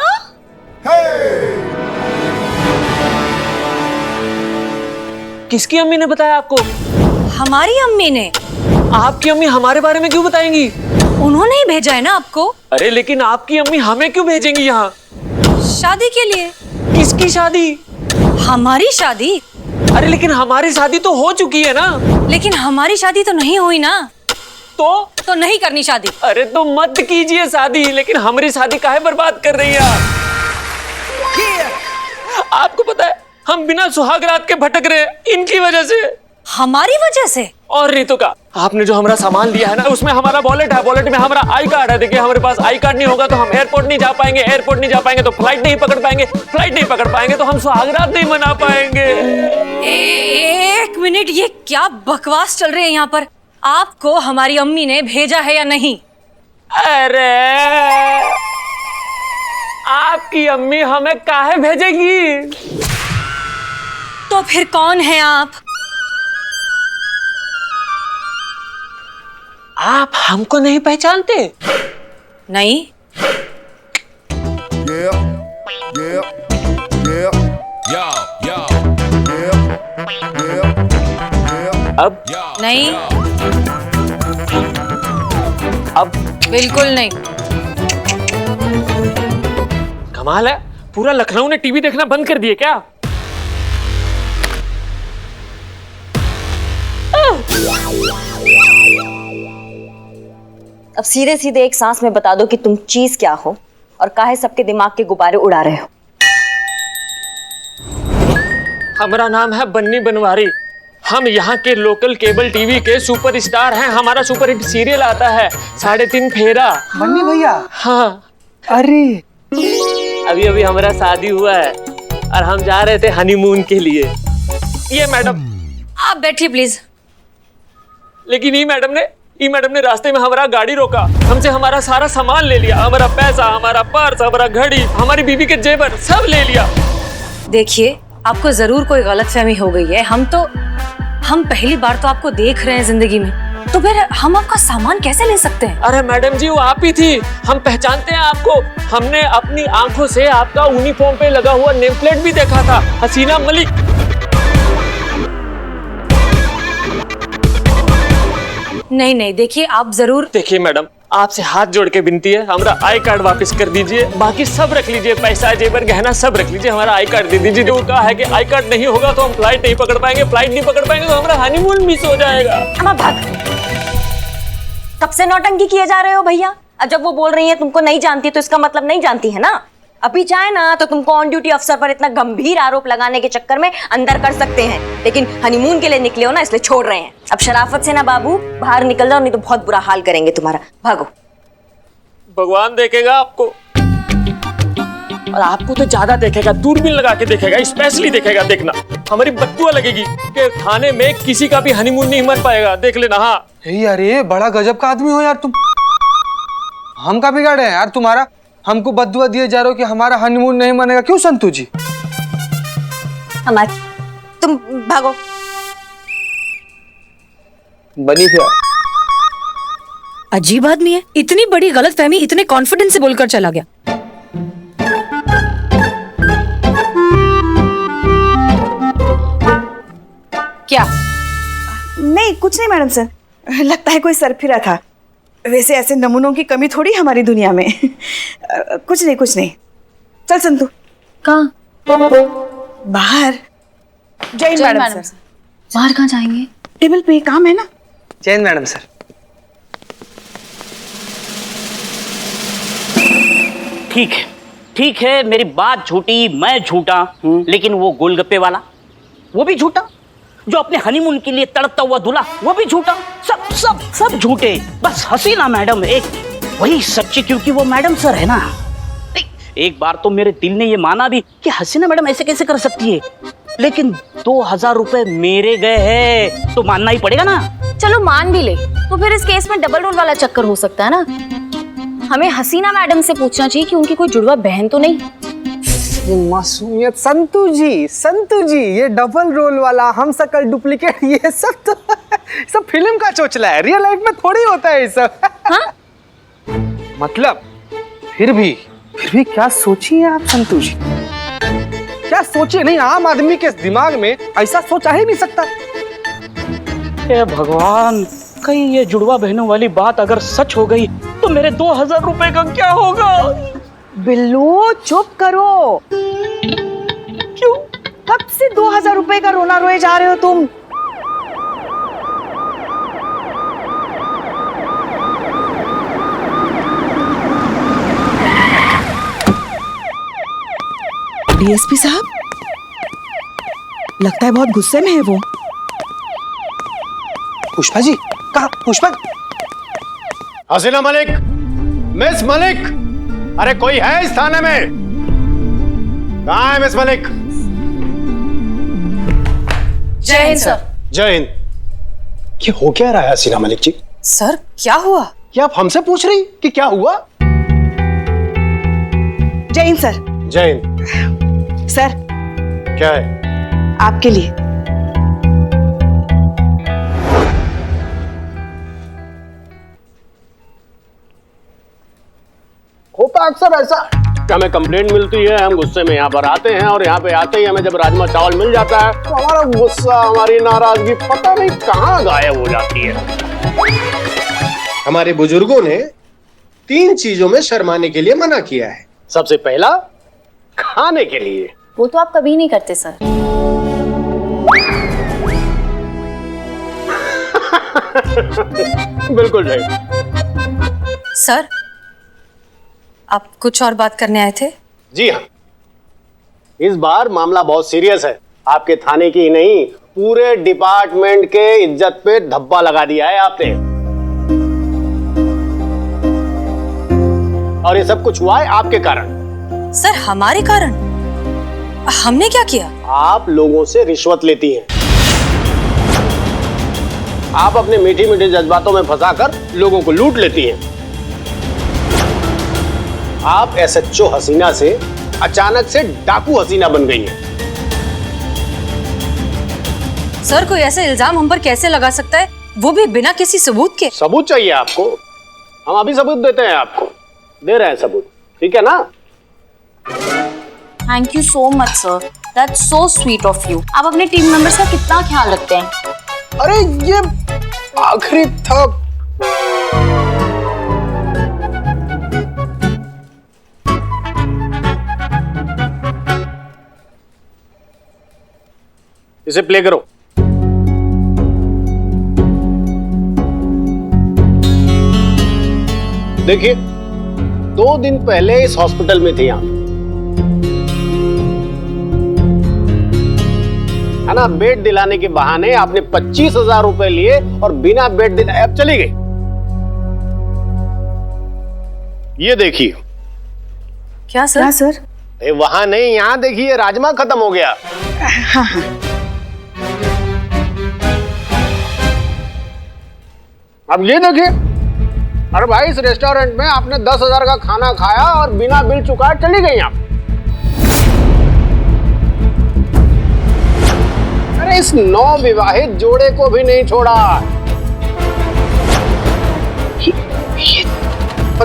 किसकी अम्मी ने बताया आपको? हमारी अम्मी ने। आपकी अम्मी हमारे बारे में क्यों बताएंगी? उन्होंने ही भेजा है ना आपको। अरे लेकिन आपकी अम्मी हमें क्यों भेजेंगी यहाँ? शादी के लिए। किसकी शादी? हमारी शादी। अरे लेकिन हमारी शादी तो हो चुकी है ना। लेकिन हमारी शादी तो नहीं हुई ना, तो नहीं करनी शादी। अरे तो मत कीजिए शादी, लेकिन हमारी शादी काहे बर्बाद कर रही है आप? आपको पता है हम बिना सुहागरात के भटक रहे हैं इनकी वजह से। हमारी वजह से? और रितु का, आपने जो हमारा सामान लिया है ना, उसमें हमारा वॉलेट है, वॉलेट में हमारा आई कार्ड है। देखिए हमारे पास आई कार्ड नहीं होगा तो हम एयरपोर्ट नहीं जा पाएंगे, एयरपोर्ट नहीं जा पाएंगे तो फ्लाइट नहीं पकड़ पाएंगे, फ्लाइट नहीं पकड़ पाएंगे तो हम सुहागरात नहीं मना पाएंगे। एक मिनट, ये क्या बकवास चल रही है यहाँ पर? आपको हमारी अम्मी ने भेजा है या नहीं? अरे आपकी अम्मी हमें काहे भेजेगी? तो फिर कौन है आप? आप हमको नहीं पहचानते? नहीं। अब नहीं। अब बिल्कुल नहीं। कमाल है, पूरा लखनऊ ने टीवी देखना बंद कर दिए क्या? अब सीधे सीधे एक सांस में बता दो कि तुम चीज क्या हो और काहे सबके दिमाग के गुब्बारे उड़ा रहे हो। हमारा नाम है बन्नी बनवारी। हम यहाँ के लोकल केबल टीवी के सुपरस्टार हैं। हमारा सुपर हिट सीरियल आता है 3.5 फेरा। बन्नी भैया। हाँ। अरे अभी अभी हमारा शादी हुआ है और हम जा रहे थे हनीमून के लिए। ये मैडम। आप बैठिए प्लीज। लेकिन ये मैडम ने रास्ते में हमारा गाड़ी रोका, हमसे हमारा सारा सामान ले लिया, हमारा पैसा, हमारा पर्स, हमारा घड़ी, हमारी बीवी के जेवर सब ले लिया। देखिए, आपको जरूर कोई गलतफहमी हो गई है। हम पहली बार तो आपको देख रहे हैं जिंदगी में, तो फिर हम आपका सामान कैसे ले सकते हैं? अरे मैडम जी, वो आप ही थी, हम पहचानते हैं आपको। हमने अपनी आंखों से आपका यूनिफॉर्म पे लगा हुआ नेम प्लेट भी देखा था, हसीना मलिक। नहीं, देखिए आप जरूर। देखिए मैडम, आपसे हाथ जोड़ के विनती है, हमारा आई कार्ड वापस कर दीजिए, बाकी सब रख लीजिए, पैसा जेवर गहना सब रख लीजिए, हमारा आई कार्ड दे दीजिए। जो कहा है कि आई कार्ड नहीं होगा तो हम फ्लाइट नहीं पकड़ पाएंगे, फ्लाइट नहीं पकड़ पाएंगे तो हमारा हनीमून मिस हो जाएगा। कब से नौटंकी किए जा रहे हो भैया? अब जब वो बोल रही है तुमको नहीं जानती तो इसका मतलब नहीं जानती है ना। अभी चाहे ना तो तुमको ऑन ड्यूटी अफसर पर इतना गंभीर आरोप लगाने के चक्कर में अंदर कर सकते हैं, लेकिन हनीमून के लिए निकले हो ना, इसलिए छोड़ रहे हैं। अब शराफत से ना बाबू बाहर निकल जाओ, नहीं तो बहुत बुरा हाल करेंगे तुम्हारा। भागो। भगवान देखेगा आपको, और आपको तो ज्यादा देखेगा, दूरबीन लगा के देखेगा, स्पेशली देखेगा। देखना, हमारी बददुआ लगेगी कि थाने में किसी का भी हनीमून नहीं मर पाएगा। देख लेना। हाँ अरे बड़ा गजब का आदमी हो यार तुम। हम का बिगाड़े हैं यार तुम्हारा? हमको बददुआ दिए जा रहे हो कि हमारा हनीमून नहीं मनेगा। क्यों संतू जी? तुम भागो। बनी फिर अजीब आदमी है, इतनी बड़ी गलतफहमी इतने कॉन्फिडेंस से बोलकर चला गया। क्या? नहीं, कुछ नहीं मैडम सर, लगता है कोई सरफिरा था। वैसे ऐसे नमूनों की कमी थोड़ी हमारी दुनिया में। कुछ नहीं। चल संतू। कहाँ? बाहर। जय मैडम सर। बाहर कहाँ जाएंगे? टेबल पे काम है ना। Jain madam sir. ठीक है, मेरी बात झूठी, मैं झूठा, लेकिन वो गोलगप्पे वाला वो भी झूठा, जो अपने हनीमून के लिए तड़पता हुआ दूल्हा वो भी झूठा। सब झूठे। बस हसीना मैडम एक वही सच्ची, क्योंकि वो मैडम सर है ना। एक बार तो मेरे दिल ने ये माना भी कि हसीना मैडम ऐसे कैसे कर सकती है, लेकिन 2000 रुपए मेरे गए हैं तो मानना ही पड़ेगा ना। चलो मान भी ले, तो फिर इस केस में डबल रोल वाला चक्कर हो सकता है ना। हमें हसीना मैडम से पूछना चाहिए कि उनकी कोई जुड़वा बहन तो नहीं। मासूमियत। संतू जी, ये डबल रोल वाला, हम सकल डुप्लीकेट, ये सब फिल्म का चोचला है, रियल लाइफ में थोड़ी होता है ये सब। हाँ? मतलब फिर भी क्या सोचिए आप संतू जी, क्या सोचिए? नहीं, आम आदमी के दिमाग में ऐसा सोचा ही नहीं सकता। हे भगवान, कहीं ये जुड़वा बहनों वाली बात अगर सच हो गई तो मेरे 2000 रुपए का क्या होगा? बिल्लू चुप करो। क्यों? कब से 2000 रुपए का रोना रोए जा रहे हो तुम? डीएसपी साहब, लगता है बहुत गुस्से में है वो। पुष्पा जी कहा? पुष्पा हसीना मलिक, मिस मलिक, अरे कोई है इस थाने में? कहाँ है मिस मलिक? जय हिंद सर। जय हिंद। ये हो क्या रहा है हसीना मलिक जी? सर क्या हुआ? क्या आप हमसे पूछ रही कि क्या हुआ? जय हिंद सर। जय हिंद। सर क्या है? आपके लिए। होता अक्सर ऐसा कि हमें कंप्लेंट मिलती है, हम गुस्से में यहाँ पर आते हैं और यहाँ पे आते ही हमें जब राजमा चावल मिल जाता है तो हमारा गुस्सा, हमारी नाराजगी पता नहीं कहाँ गायब हो जाती है। हमारे बुजुर्गों ने 3 चीजों में शर्माने के लिए मना किया है। सबसे पहला, खाने के लिए। वो तो आप कभी नहीं करते सर। बिल्कुल सही। सर आप कुछ और बात करने आए थे? जी हाँ, इस बार मामला बहुत सीरियस है। आपके थाने की ही नहीं, पूरे डिपार्टमेंट के इज्जत पे धब्बा लगा दिया है आपने। और ये सब कुछ हुआ है आपके कारण। सर हमारे कारण? हमने क्या किया? आप लोगों से रिश्वत लेती हैं। आप अपने मीठी मीठी जज्बातों में फंसाकर लोगों को लूट लेती हैं। आप एसएचओ हसीना से अचानक से डाकू हसीना बन गई हैं। सर कोई ऐसा इल्जाम हम पर कैसे लगा सकता है, वो भी बिना किसी सबूत के? सबूत चाहिए आपको? हम अभी सबूत देते हैं आपको। दे रहे हैं सबूत, ठीक है ना? Thank you so much sir, that's so sweet of you. आप अपने टीम मेंबर्स का कितना ख्याल रखते हैं। अरे ये आखिरी था। इसे प्ले करो। देखिए 2 दिन पहले इस हॉस्पिटल में थे आप, है ना? बेड दिलाने के बहाने आपने 25,000 रुपए लिए और बिना बेड दिलाए अब चली गई। ये देखिए। क्या सर? क्या सर? वहां नहीं, यहां देखिए, राजमा खत्म हो गया। हाँ हाँ। अब ये देखिए। अरे भाई, इस रेस्टोरेंट में आपने 10,000 का खाना खाया और बिना बिल चुकाए चली गई आप। अरे इस नवविवाहित जोड़े को भी नहीं छोड़ा।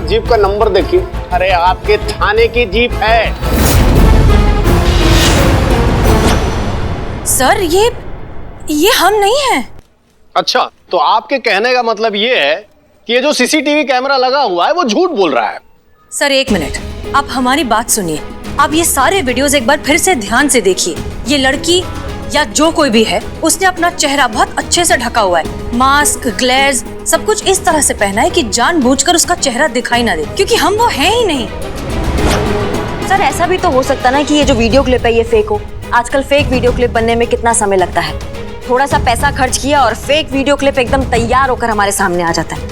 जीप का नंबर देखिए। अरे आपके थाने की जीप है। सर ये हम नहीं हैं। अच्छा, तो आपके कहने का मतलब ये है कि ये जो सीसीटीवी कैमरा लगा हुआ है वो झूठ बोल रहा है। सर 1 मिनट, आप हमारी बात सुनिए। आप ये सारे वीडियोस एक बार फिर से ध्यान से देखिए। ये लड़की या जो कोई भी है, उसने अपना चेहरा बहुत अच्छे से ढका हुआ है। मास्क, ग्लेयर्स, सब कुछ इस तरह से पहना है कि जानबूझकर उसका चेहरा दिखाई ना दे, क्योंकि हम वो हैं ही नहीं। सर ऐसा भी तो हो सकता ना कि ये जो वीडियो क्लिप है ये फेक हो। आजकल फेक वीडियो क्लिप बनने में कितना समय लगता है। थोड़ा सा पैसा खर्च किया और फेक वीडियो क्लिप एकदम तैयार होकर हमारे सामने आ जाता है।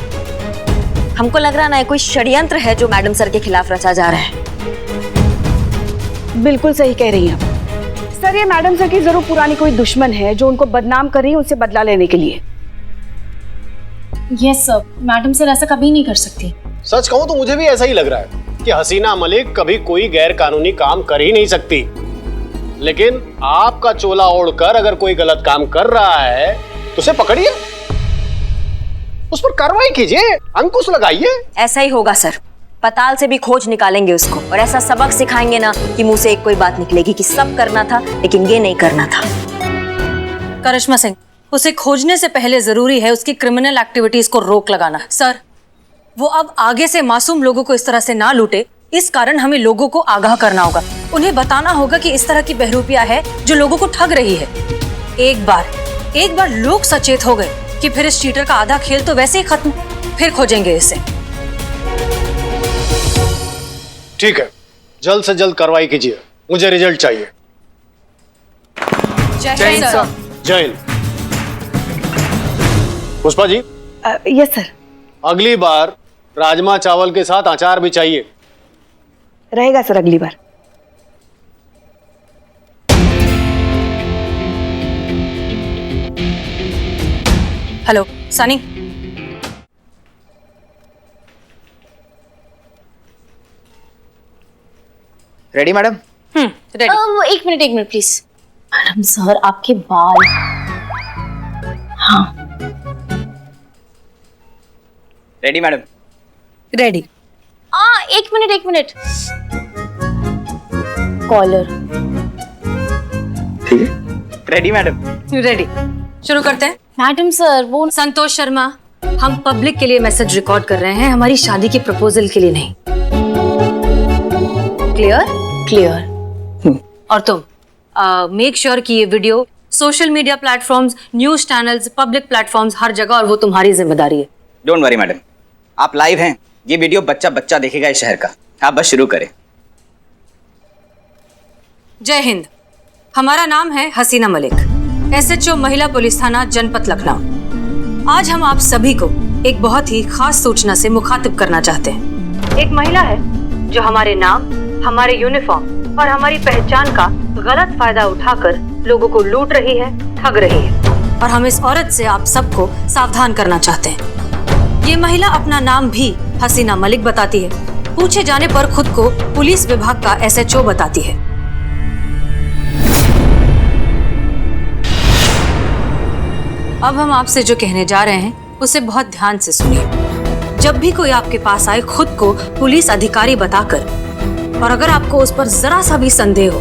हमको लग रहा ना कोई षड्यंत्र है जो मैडम सर के खिलाफ रचा जा रहा है। बिल्कुल सही कह रही हैं आप। सर ये मैडम सर की जरूर पुरानी कोई दुश्मन है जो उनको बदनाम कर रही है, उनसे बदला लेने के लिए। यस सर, मैडम सर ऐसा कभी नहीं कर सकती। सच कहूं तो मुझे भी ऐसा ही लग रहा है कि हसीना मलिक कभी कोई गैर कानूनी काम कर ही नहीं सकती। लेकिन आपका चोला ओढ़कर अगर कोई गलत काम कर रहा है तो उसे पकड़िए, उस पर कार्रवाई कीजिए, अंकुश लगाइए। ऐसा ही होगा सर, पताल से भी खोज निकालेंगे उसको और ऐसा सबक सिखाएंगे ना कि मुंह से एक कोई बात निकलेगी कि सब करना था लेकिन ये नहीं करना था। करिश्मा सिंह, उसे खोजने से पहले जरूरी है उसकी क्रिमिनल एक्टिविटीज को रोक लगाना। सर वो अब आगे से मासूम लोगों को इस तरह से ना लूटे, इस कारण हमें लोगों को आगाह करना होगा। उन्हें बताना होगा कि इस तरह की बहरूपिया है जो लोगों को ठग रही है। एक बार लोग सचेत हो गए कि फिर इस चीटर का आधा खेल तो वैसे ही खत्म, फिर खोजेंगे इसे। ठीक है, जल्द से जल्द कार्रवाई कीजिए, मुझे रिजल्ट चाहिए। जय हिंद सर। जय हिंद। Pushpa ji, yes sir. अगली बार राजमा चावल के साथ अचार भी चाहिए। रहेगा सर अगली बार। Hello Sunny, ready madam? Ready. वो एक मिनट प्लीज। मैडम सर आपके बाल। हाँ रेडी मैडम? रेडी। एक मिनट। कॉलर। ठीक है, रेडी मैडम? रेडी। शुरू करते हैं। मैडम सर वो संतोष शर्मा, हम पब्लिक के लिए मैसेज रिकॉर्ड कर रहे हैं, हमारी शादी की प्रपोजल के लिए नहीं। क्लियर? और तुम मेक श्योर कि ये video social media platforms, news channels, public platforms हर जगह, और वो तुम्हारी जिम्मेदारी है। डोंट वरी मैडम, आप लाइव हैं, ये वीडियो बच्चा देखेगा इस शहर का। आप बस शुरू करें। जय हिंद। हमारा नाम है हसीना मलिक, SHO महिला पुलिस थाना जनपद लखनऊ। आज हम आप सभी को एक बहुत ही खास सूचना से मुखातिब करना चाहते हैं। एक महिला है जो हमारे नाम, हमारे यूनिफॉर्म और हमारी पहचान का गलत फायदा उठाकर लोगों को लूट रही है, ठग रही है, और हम इस औरत से आप सबको सावधान करना चाहते हैं। ये महिला अपना नाम भी हसीना मलिक बताती है, पूछे जाने पर खुद को पुलिस विभाग का SHO बताती है। अब हम आपसे जो कहने जा रहे हैं उसे बहुत ध्यान से सुनिए। जब भी कोई आपके पास आए खुद को पुलिस अधिकारी बताकर, और अगर आपको उस पर जरा सा भी संदेह हो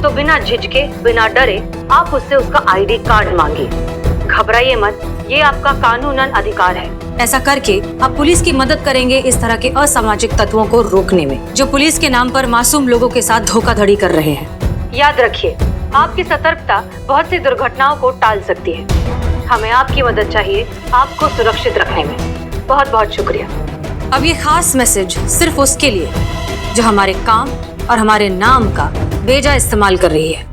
तो बिना झिझके, बिना डरे आप उससे उसका ID कार्ड मांगिए। घबराइए मत, ये आपका कानूनन अधिकार है। ऐसा करके आप पुलिस की मदद करेंगे इस तरह के असामाजिक तत्वों को रोकने में, जो पुलिस के नाम पर मासूम लोगों के साथ धोखाधड़ी कर रहे हैं। याद रखिए, आपकी सतर्कता बहुत सी दुर्घटनाओं को टाल सकती है। हमें आपकी मदद चाहिए आपको सुरक्षित रखने में। बहुत बहुत शुक्रिया। अब ये खास मैसेज सिर्फ उसके लिए जो हमारे काम और हमारे नाम का बेजा इस्तेमाल कर रही है।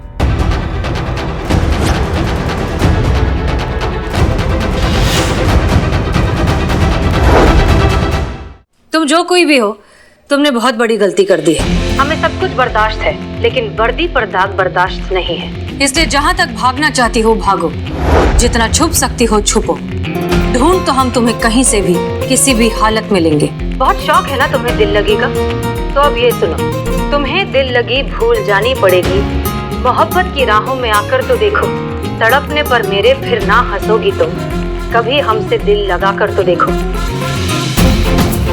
तुम जो कोई भी हो, तुमने बहुत बड़ी गलती कर दी है। हमें सब कुछ बर्दाश्त है, लेकिन वर्दी पर दाग बर्दाश्त नहीं है। इसलिए जहाँ तक भागना चाहती हो भागो, जितना छुप सकती हो छुपो। ढूंढ तो हम तुम्हें कहीं से भी किसी भी हालत में लेंगे। बहुत शौक है ना तुम्हें दिल लगी का? तो अब ये सुनो, तुम्हें दिल लगी भूल जानी पड़ेगी। मोहब्बत की राहों में आकर तो देखो, तड़पने पर मेरे फिर ना हंसोगी तुम। कभी हमसे दिल लगा कर तो देखो।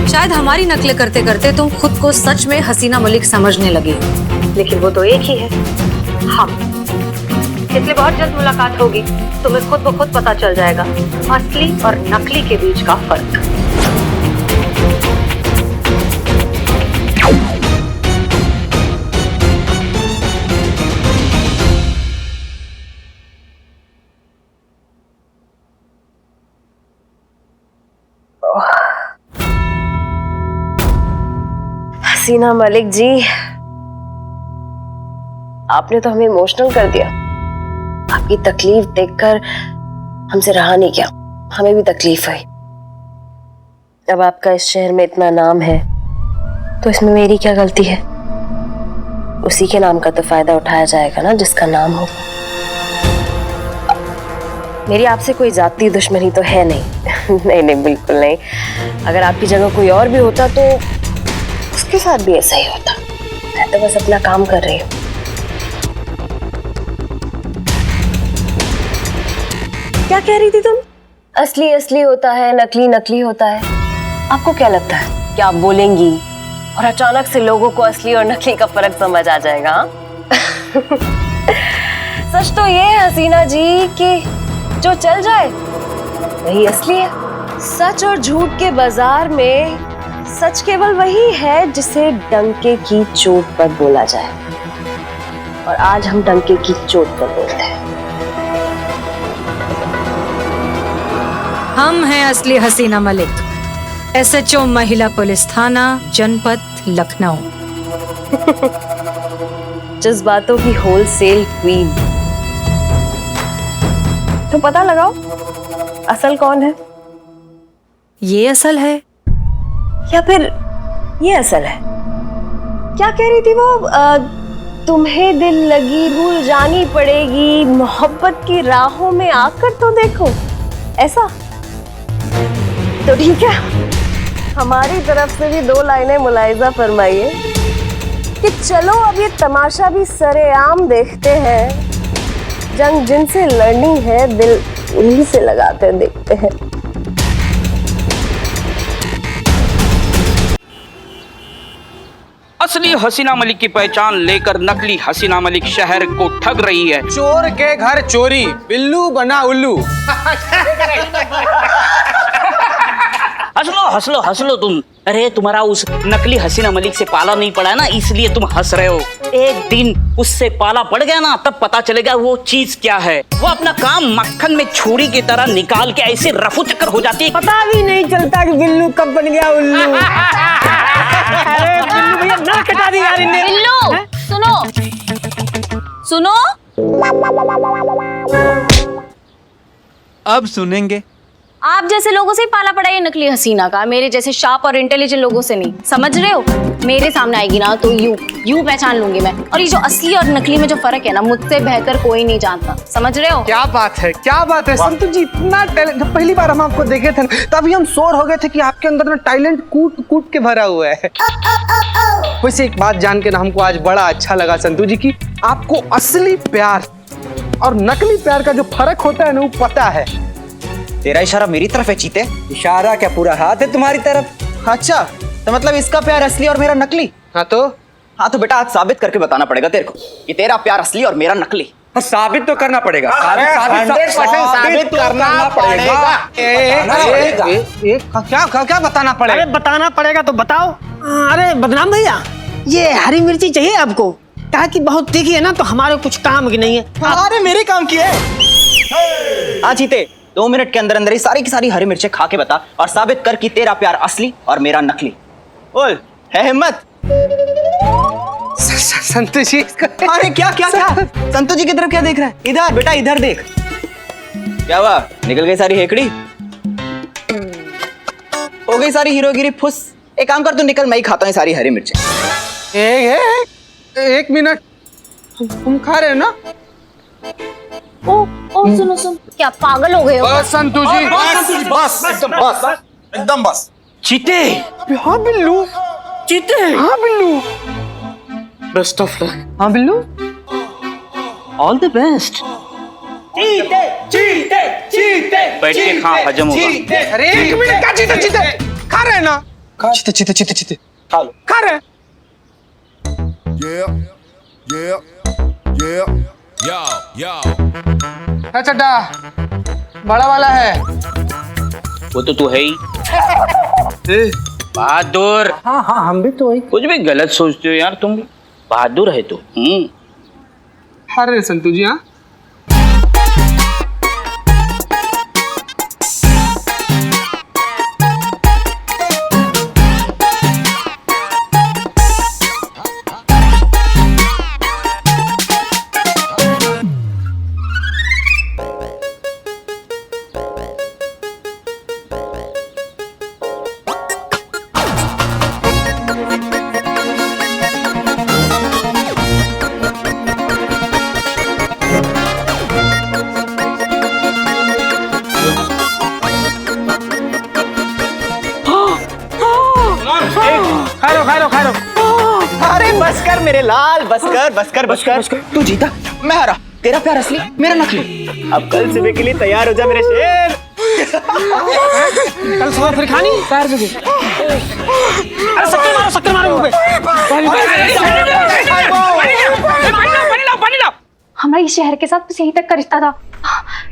शायद हमारी नकलें करते करते तुम खुद को सच में हसीना मलिक समझने लगी, लेकिन वो तो एक ही है, हम। इसलिए बहुत जल्द मुलाकात होगी, तुम्हें खुद ब खुद पता चल जाएगा असली और नकली के बीच का फर्क। हसीना मलिक जी, आपने तो हमें इमोशनल कर दिया। आपकी तकलीफ देखकर हमसे रहा नहीं गया, हमें भी तकलीफ आई। अब आपका इस शहर में इतना नाम है तो इसमें मेरी क्या गलती है? उसी के नाम का तो फायदा उठाया जाएगा ना जिसका नाम हो। मेरी आपसे कोई जाती दुश्मनी तो है नहीं। नहीं, बिल्कुल नहीं। अगर आपकी जगह कोई और भी होता तो उसके साथ भी ऐसा ही होता। मैं तो बस अपना काम कर रही हूँ। क्या कह रही थी तुम? असली असली होता है, नकली नकली होता है। आपको क्या लगता है कि आप बोलेंगी और अचानक से लोगों को असली और नकली का फर्क समझ आ जाएगा? सच तो ये है हसीना जी कि जो चल जाए वही असली है। सच और झूठ के बाजार में सच केवल वही है जिसे डंके की चोट पर बोला जाए, और आज हम डंके की चोट पर बोलते हैं। हम हैं असली हसीना मलिक, SHO महिला पुलिस थाना जनपद लखनऊ। जज्बातों की होलसेल क्वीन। तो पता लगाओ असल कौन है। ये असल है या फिर ये असल है? क्या कह रही थी वो? तुम्हें दिल लगी भूल जानी पड़ेगी, मोहब्बत की राहों में आकर तो देखो, ऐसा? तो ठीक है, हमारी तरफ से भी 2 लाइनें मुलाहिजा फरमाइए कि चलो अब ये तमाशा भी सरेआम देखते हैं। जंग जिनसे लड़नी है दिल उन्हीं से लगाकर देखते हैं। असली हसीना मलिक की पहचान लेकर नकली हसीना मलिक शहर को ठग रही है। चोर के घर चोरी, बिल्लू बना उल्लू। हंस लो तुम। अरे तुम्हारा उस नकली हसीना मलिक से पाला नहीं पड़ा है ना, इसलिए तुम हंस रहे हो। एक दिन उससे पाला पड़ गया ना, तब पता चलेगा वो चीज क्या है। वो अपना काम मक्खन में छुरी की तरह निकाल के ऐसे रफू चक्कर हो जाती है, पता भी नहीं चलता कि बिल्लू कब बन गया उल्लू। अरे बिल्लू भैया ना कटा दी यार इन्हें। बिल्लू सुनो अब सुनेंगे। आप जैसे लोगों से ही पाला पड़ा ये नकली हसीना का, मेरे जैसे शार्प और इंटेलिजेंट लोगों से नहीं, समझ रहे हो? मेरे सामने आएगी ना तो यू पहचान लूंगी मैं। और ये जो असली और नकली में जो फर्क है ना, मुझसे बेहतर कोई नहीं जानता, समझ रहे हो? क्या बात है, क्या बात है संतु जी, इतना टैलेंट। जब पहली बार हम आपको देखे थे तभी हम शोर हो गए थे कि आपके अंदर ना टैलेंट कूट कूट के भरा हुआ है। वैसे एक बात जान के ना हमको आज बड़ा अच्छा लगा संतु जी की आपको असली प्यार और नकली प्यार का जो फर्क होता है ना वो पता है। तेरा इशारा मेरी तरफ है चीते? इशारा क्या, पूरा हाथ है तुम्हारी तरफ। अच्छा, तो मतलब इसका प्यार असली और मेरा नकली? हाँ तो बेटा आज साबित करके बताना पड़ेगा तेरे को कि तेरा प्यार असली और मेरा नकली। साबित तो करना पड़ेगा। साबित करना पड़ेगा। क्या बताना पड़ेगा? अरे बताना पड़ेगा तो बताओ। अरे बदनाम भैया, ये हरी मिर्ची चाहिए आपको? कहा कि बहुत तीखी है ना, तो हमारे कुछ काम की नहीं है। अरे मेरे काम की है। हाँ चीते, 2 मिनट के अंदर अंदर ही सारी की सारी हरी मिर्चें खा के बता और साबित कर कि तेरा प्यार असली और मेरा नकली। बोल, है हिम्मत? संतु जी। अरे क्या संतु जी की तरफ क्या देख रहा है? इधर बेटा, इधर देख। क्या हुआ, निकल गई सारी हेकड़ी? हो गई सारी हीरोगिरी फुस? एक काम कर, तू निकल, मैं ही खाता हूँ सारी हरी मिर्चें। एक मिनट, हम खा रहे हैं ना? ओ सुनो, क्या पागल हो गए हो? बस संतु जी, बस एकदम बस। चीते, हाँ बिल्लू, चीते, हाँ बिल्लू, बेस्ट ऑफ लक। हाँ बिल्लू, ऑल द बेस्ट। चीते चीते चीते बैठ के खा, हजम होगा। अरे एक मिनट, क्या चीते खा रहे हैं ना? चीते खा लो, खा रहे हैं। चड्डा बड़ा वाला है वो तो तू है ही बहादुर। हाँ हम भी तो वही। कुछ भी गलत सोचते हो यार तुम, बहादुर है तू। अरे संतु जी, हाँ खा लो। अरे बस कर मेरे लाल, बस कर। तू जीता, मैं हारा। तेरा प्यार असली, मेरा नकली। अब कल सुबह के लिए तैयार हो जा मेरे शेर। कल सुबह फिर खानी पैर पे। अरे शक्कर मारो मुंह पे। पानी लाओ। हमारे इस शहर के साथ बस यहीं तक का रिश्ता था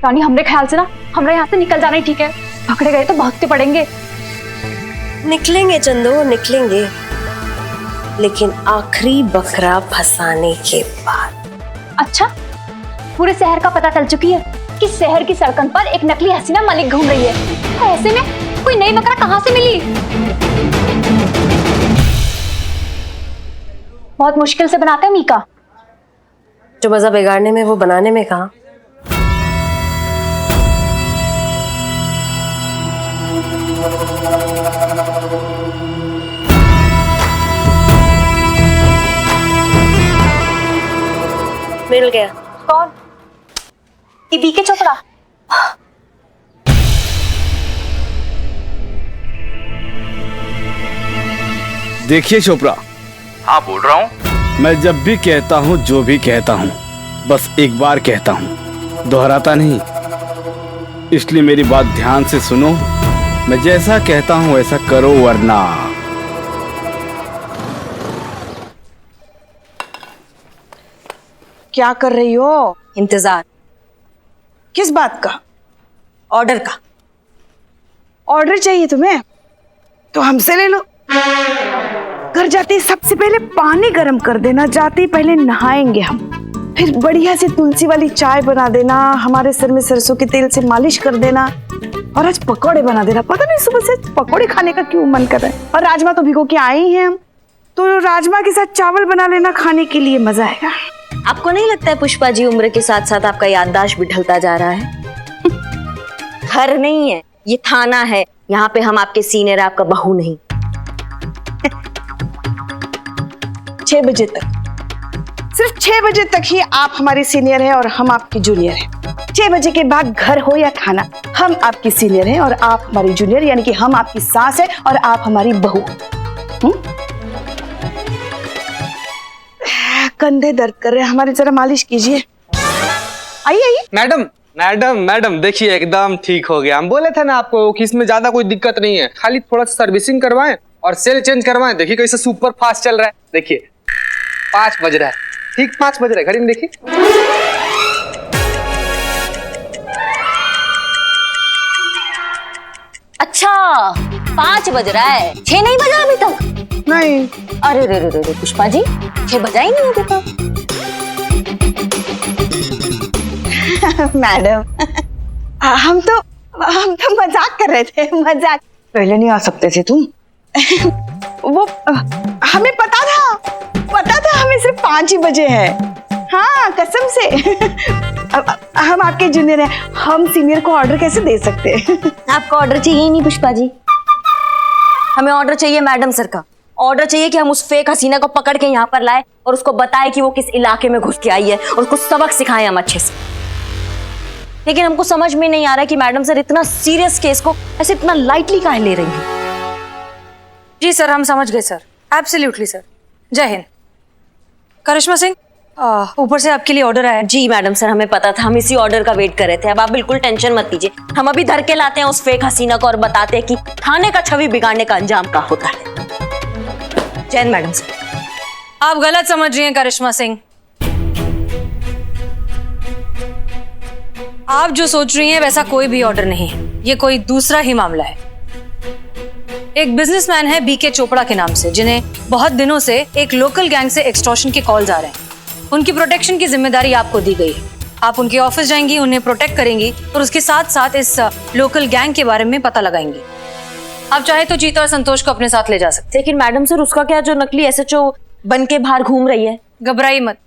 रानी। हमारे ख्याल से ना हमारे यहाँ से निकल जाना ही ठीक है। पकड़े गए तो भागते पड़ेंगे। निकलेंगे चंदो, निकलेंगे, लेकिन आखिरी बकरा फंसाने के बाद। अच्छा, पूरे शहर का पता चल चुकी है कि शहर की सड़कों पर एक नकली हसीना मलिक घूम रही है। तो ऐसे में कोई नई बकरा कहाँ से मिली? बहुत मुश्किल से बनाते हैं मीका। जो मजा बिगाड़ने में वो बनाने में कहाँ। मिल गया। कौन? ये बीके चोपड़ा? देखिए चोपड़ा, हाँ बोल रहा हूँ। मैं जब भी कहता हूँ जो भी कहता हूँ बस एक बार कहता हूँ, दोहराता नहीं। इसलिए मेरी बात ध्यान से सुनो। मैं जैसा कहता हूँ वैसा करो वरना। क्या कर रही हो? इंतजार। किस बात का? ऑर्डर का। ऑर्डर चाहिए तुम्हें? तो हमसे ले लो। घर जाते ही सबसे पहले पानी गर्म कर देना, जाते ही पहले नहाएंगे हम, फिर बढ़िया से तुलसी वाली चाय बना देना, हमारे सर में सरसों के तेल से मालिश कर देना, और आज पकौड़े बना देना। पता नहीं सुबह से पकौड़े खाने का क्यों मन कर रहा है। और राजमा तो भिगो के आए ही हैं हम, तो राजमा के साथ चावल बना लेना, खाने के लिए मजा आएगा। आपको नहीं लगता है पुष्पा जी उम्र के साथ साथ आपका याददाश्त भी ढलता जा रहा है? घर नहीं है, ये थाना है। यहाँ पे हम आपके सीनियर, आपका बहू नहीं। 6 बजे तक, सिर्फ 6 बजे तक ही आप हमारी सीनियर है और हम आपकी जूनियर है। 6 बजे के बाद घर हो या थाना, हम आपकी सीनियर हैं और आप हमारी जूनियर, यानी कि हम आपकी सास है और आप हमारी बहू। कंधे दर्द कर रहे हैं हमारे, जरा मालिश कीजिए। आइए आइए। मैडम मैडम मैडम देखिए एकदम ठीक हो गया। हम बोले थे ना आपको कि इसमें ज्यादा कोई दिक्कत नहीं है, खाली थोड़ा सा सर्विसिंग करवाएं और सेल चेंज करवाएं। देखिए कैसे सुपर फास्ट चल रहा है। देखिए 5 बज रहा है, ठीक 5 बज रहा है, घड़ी में देखिए। अच्छा 5 बज रहा है, 6 नहीं बजा अभी तक? नहीं। अरे रे रे रे पुष्पा जी, 6 बजा ही नहीं अभी तक। मैडम हम तो मजाक कर रहे थे, मजाक। पहले नहीं आ सकते थे तुम? वो हमें पता था हमें सिर्फ 5 ही बजे है। हाँ कसम से। हम आपके जूनियर हैं, हम सीनियर को ऑर्डर कैसे दे सकते हैं? आपका ऑर्डर चाहिए ही नहीं पुष्पा जी, हमें ऑर्डर चाहिए मैडम सर का। ऑर्डर चाहिए कि हम उस फेक हसीना को पकड़ के यहाँ पर लाए और उसको बताए कि वो किस इलाके में घुस के आई है और उसको सबक सिखाएं हम अच्छे से। लेकिन हमको समझ में नहीं आ रहा है कि मैडम सर इतना सीरियस केस को ऐसे इतना लाइटली काहे ले रही हैं। जी सर, हम समझ गए सर, एब्सोल्युटली सर। जय हिंद। करिश्मा सिंह, ऊपर से आपके लिए ऑर्डर आया। जी मैडम सर, हमें पता था, हम इसी ऑर्डर का वेट कर रहे थे। अब आप बिल्कुल टेंशन मत लीजिए, हम अभी धर के लाते हैं उस फेक हसीना को और बताते हैं कि थाने का छवि बिगाड़ने का अंजाम क्या होता है। Jain madam sir. आप गलत समझ रही हैं करिश्मा सिंह। आप जो सोच रही हैं वैसा कोई भी ऑर्डर नहीं है, ये कोई दूसरा ही मामला है। एक बिजनेसमैन है बीके चोपड़ा के नाम से, जिन्हें बहुत दिनों से एक लोकल गैंग से एक्सटॉर्शन के कॉल्स आ रहे हैं। उनकी प्रोटेक्शन की जिम्मेदारी आपको दी गई है। आप उनके ऑफिस जाएंगी, उन्हें प्रोटेक्ट करेंगी और उसके साथ साथ इस लोकल गैंग के बारे में पता लगाएंगी। आप चाहे तो जीत और संतोष को अपने साथ ले जा सकते। लेकिन मैडम सर, उसका क्या जो नकली एसएचओ बन के बाहर घूम रही है? घबराइए मत,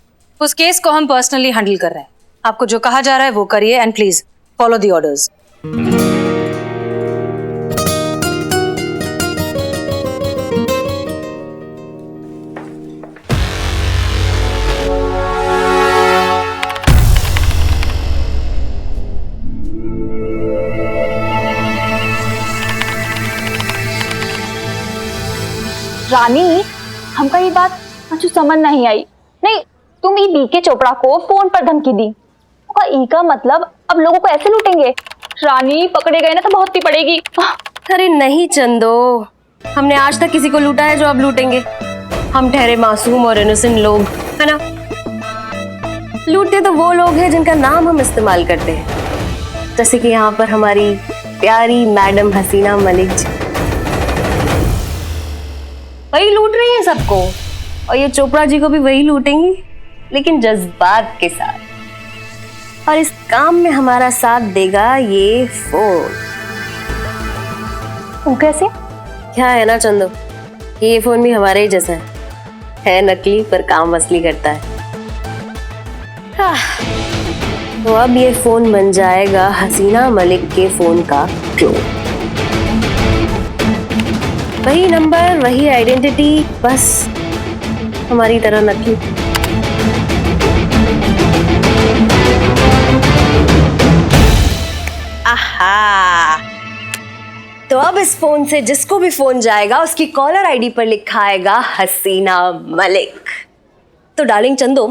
उस केस को हम पर्सनली हैंडल कर रहे हैं। आपको जो कहा जा रहा है वो करिए and please follow the orders. Rani, हमका ये बात अच्छी समझ नहीं आई। नहीं, तुम ये बीके चोपड़ा को फोन पर धमकी दी, उसका ई का मतलब अब लोगों को ऐसे लूटेंगे? रानी, पकड़े गए ना तो बहुत ही पड़ेगी। अरे नहीं चंदो, हमने आज तक किसी को लूटा है जो अब लूटेंगे? हम ठहरे मासूम और इनोसेंट लोग, है ना? लूटते तो वो लोग हैं जिनका नाम हम इस्तेमाल करते हैं, जैसे कि यहाँ पर हमारी प्यारी मैडम हसीना मलिक जी। वही लूट रही है सबको, और ये चोपड़ा जी को भी वही लूटेंगी, लेकिन जज्बात के साथ। और इस काम में हमारा साथ देगा ये फोन। वो कैसे? क्या है ना चंदो, ये फोन भी हमारे ही जैसा है नकली पर काम असली करता है। तो अब ये फोन बन जाएगा हसीना मलिक के फोन का क्लोन। वही नंबर, वही आइडेंटिटी, बस हमारी तरह नकली। आहा, तो अब इस फोन से जिसको भी फोन जाएगा उसकी कॉलर आईडी पर लिखा आएगा हसीना मलिक। तो डार्लिंग चंदो,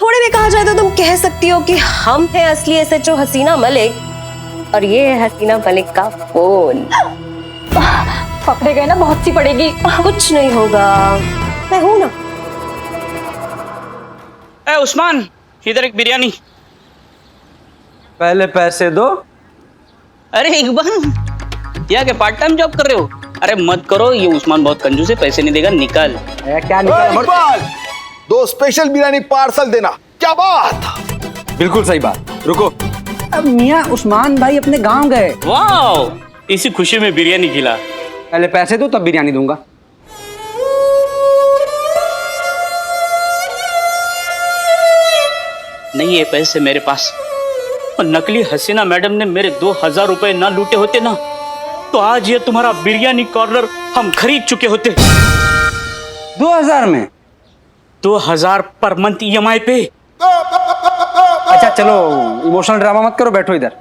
थोड़े में कहा जाए तो तुम कह सकती हो कि हम हैं असली एसएचओ हसीना मलिक और ये है हसीना मलिक का फोन। पकड़े गए ना, बहुत सी पड़ेगी। कुछ नहीं होगा, मैं हूं ना। ए उस्मान, इधर एक बिरयानी। पहले पैसे दो। अरे इकबाल, यहाँ के पार्ट टाइम जॉब कर रहे हो? अरे मत करो, ये उस्मान बहुत कंजूस है, पैसे नहीं देगा, निकल। क्या निकल? दो स्पेशल बिरयानी पार्सल देना। क्या बात? बिल्कुल सही बात। रुको, अब मियाँ उस्मान भाई अपने गांव गए। वाह, इसी खुशी में बिरयानी खिला। पहले पैसे दो तब बिरयानी दूंगा। नहीं है पैसे मेरे पास, और नकली हसीना मैडम ने मेरे 2000 रुपए ना लूटे होते ना, तो आज ये तुम्हारा बिरयानी कॉर्नर हम खरीद चुके होते। 2000 में? 2000 पर मंथ EMI पे। अच्छा चलो, इमोशनल ड्रामा मत करो, बैठो इधर,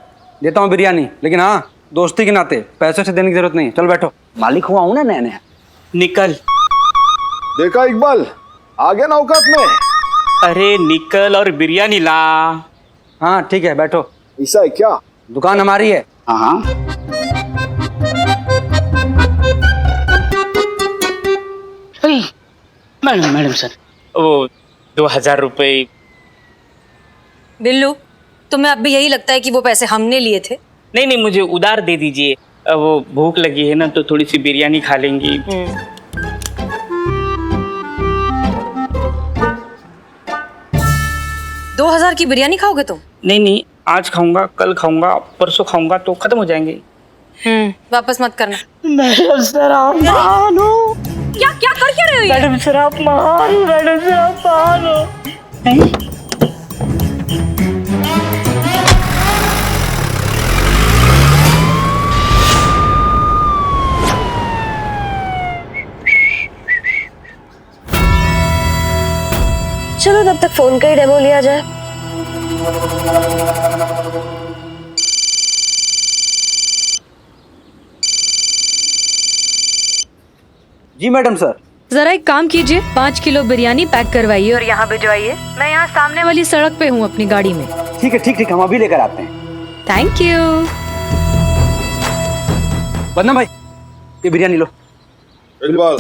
देता हूँ बिरयानी, लेकिन हाँ दोस्ती के नाते, पैसों से देने की जरूरत नहीं। चलो बैठो, मालिक हुआ हूँ ना नया नया। निकल। देखा इकबाल, आ गया ना औकात में। अरे निकल और बिरयानी ला। हाँ ठीक है, बैठो। ऐसा है क्या? दुकान हमारी है। हाँ मैडम सर, वो 2000 रुपए। बिल्लू, तुम्हें अब भी यही लगता है कि वो पैसे हमने लिए थे? नहीं, मुझे उधार दे दीजिए, वो भूख लगी है ना, तो थोड़ी सी बिरयानी खा लेंगी। 2000 की बिरयानी खाओगे तुम? नहीं, आज खाऊंगा, कल खाऊंगा, परसों खाऊंगा, तो खत्म हो जाएंगे। वापस मत करना। मैडम सर आप महान हो। क्या कर क्या रहे हो ये? मैडम सर आप महान हो, मैडम सर आप महान हो। चलो तब तक फोन का ही डेमो लिया जाए। जी मैडम सर। जरा एक काम कीजिए, 5 किलो बिरयानी पैक करवाइए और यहाँ भिजवाइए। मैं यहाँ सामने वाली सड़क पे हूँ अपनी गाड़ी में। ठीक है, हम अभी लेकर आते हैं। Thank you. बदना भाई, ये बिरयानी लो। इकबाल,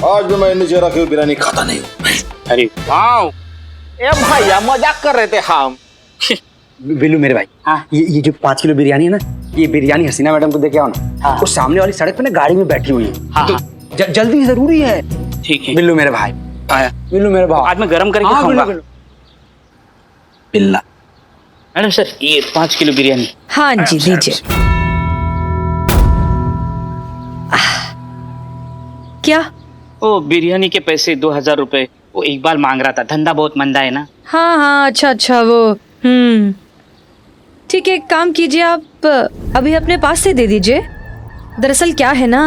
आज भी मैं नीचे रखी हुई बिरयानी खाता नहीं हूँ। अरे वाह, ए भैया मजाक कर रहे थे हम। बिल्लू मेरे भाई, हाँ? ये जो 5 किलो बिरयानी है ना, ये बिरयानी हसीना मैडम को दे के आओ ना। हाँ। वो सामने वाली सड़क पे ना गाड़ी में बैठी हुई है। हाँ, तो जल्दी जरूरी है। ठीक है बिल्लू मेरे भाई। आया बिल्लू मेरे भाई, आज मैं गरम करके खाऊंगा। बिल्ला। मैडम सर, ये 5 किलो बिरयानी। हाँ जी, लीजिए। क्या? ओ बिरयानी के पैसे 2000 रुपए वो इकबाल मांग रहा था, धंधा बहुत मंदा है ना। हाँ, अच्छा वो ठीक है, एक काम कीजिए, आप अभी अपने पास से दे दीजिए। दरअसल क्या है ना,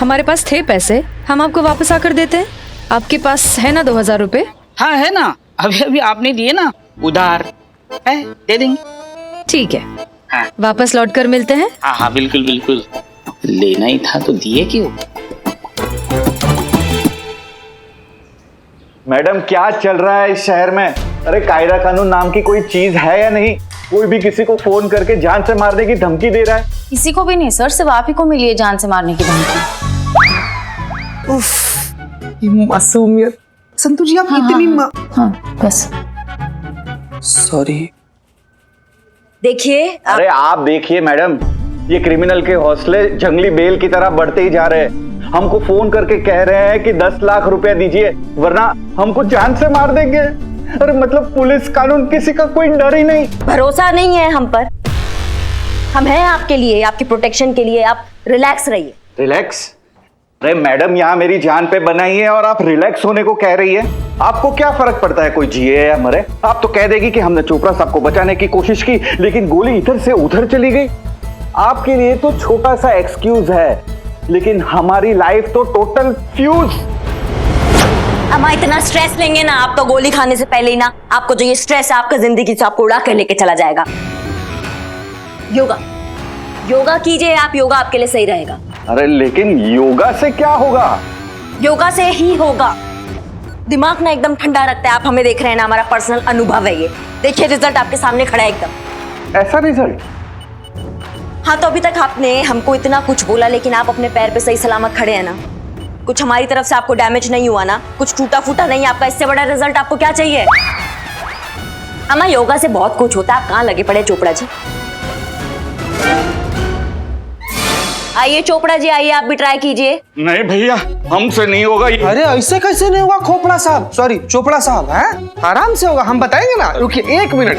हमारे पास थे पैसे, हम आपको वापस आकर देते हैं। आपके पास है ना 2000 रुपए? हाँ है ना, अभी आपने दिए ना, उधार है, दे देंगे। ठीक है, हाँ। वापस लौट कर मिलते हैं। हाँ बिल्कुल, लेना ही था तो दिए क्यों। मैडम क्या चल रहा है इस शहर में? अरे कायदा कानून नाम की कोई चीज है या नहीं? कोई भी किसी को फोन करके जान से मारने की धमकी दे रहा है। किसी को भी नहीं सर, सिर्फ आप ही को मिली है जान से मारने की धमकी। मासूमियत। संतु जी आप इतनी हाँ बस। सॉरी। देखिए अरे आप देखिए मैडम, ये क्रिमिनल के हौसले जंगली बेल की तरह बढ़ते ही जा रहे हैं। हमको फोन करके कह रहे हैं कि 10 लाख रुपया दीजिए वरना हमको जान से मार देंगे। अरे मतलब पुलिस कानून किसी का कोई डर ही नहीं। भरोसा नहीं है हम पर। हम हैं आपके लिए, आपकी प्रोटेक्शन के लिए। आप रिलैक्स रहिए। रिलैक्स? अरे मैडम यहाँ मेरी जान पे बनाई है और आप रिलैक्स होने को कह रही है। आपको क्या फर्क पड़ता है कोई जिए या मरे? आप तो कह देगी कि हमने चोपड़ा साहब को बचाने की कोशिश की लेकिन गोली इधर से उधर चली गई। आपके लिए तो छोटा सा एक्सक्यूज है लेकिन हमारी लाइफ तो टोटल फ्यूज। अम्मा इतना स्ट्रेस लेंगे ना आप तो गोली खाने से पहले ही ना आपको जो ये स्ट्रेस है आपका जिंदगी से आपको उड़ा कर लेके चला जाएगा। योगा योगा कीजिए आप, योगा आपके लिए सही रहेगा। अरे लेकिन योगा से क्या होगा? योगा से ही होगा। दिमाग ना एकदम ठंडा रखता है। आप हमें देख रहे हैं ना, हमारा पर्सनल अनुभव है ये। देखिए रिजल्ट आपके सामने खड़ा है एकदम। ऐसा रिजल्ट? हाँ तो अभी तक आपने हमको इतना कुछ बोला लेकिन आप अपने पैर पे सही सलामत खड़े हैं ना। कुछ हमारी तरफ से आपको डैमेज नहीं हुआ ना, कुछ टूटा फूटा नहीं आपका। इससे बड़ा रिजल्ट आपको क्या चाहिए? अम्मा योगा से बहुत कुछ होता है। आप कहाँ लगे पड़े चोपड़ा जी? आइए चोपड़ा जी आइए, आप भी ट्राई कीजिए। नहीं भैया हमसे नहीं होगा ये। अरे ऐसे कैसे नहीं होगा खोपड़ा साहब, सॉरी चोपड़ा साहब, हैं? आराम से होगा, हम बताएंगे ना। रुकिए 1 मिनट।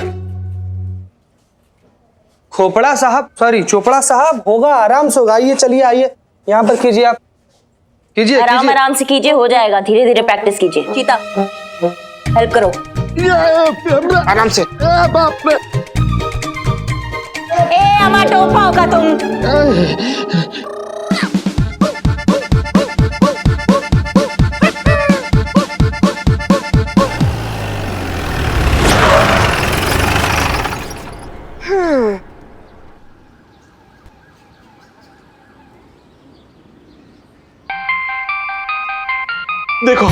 खोपड़ा साहब, सॉरी चोपड़ा साहब, होगा, आराम से होगा। आइए चलिए आइए, यहाँ पर कीजिए, आप कीजिए। आराम आराम से कीजिए, हो जाएगा। धीरे धीरे प्रैक्टिस कीजिए। चीता हेल्प करो। आराम से। ए अम्मा टोपा होगा तुम। देखो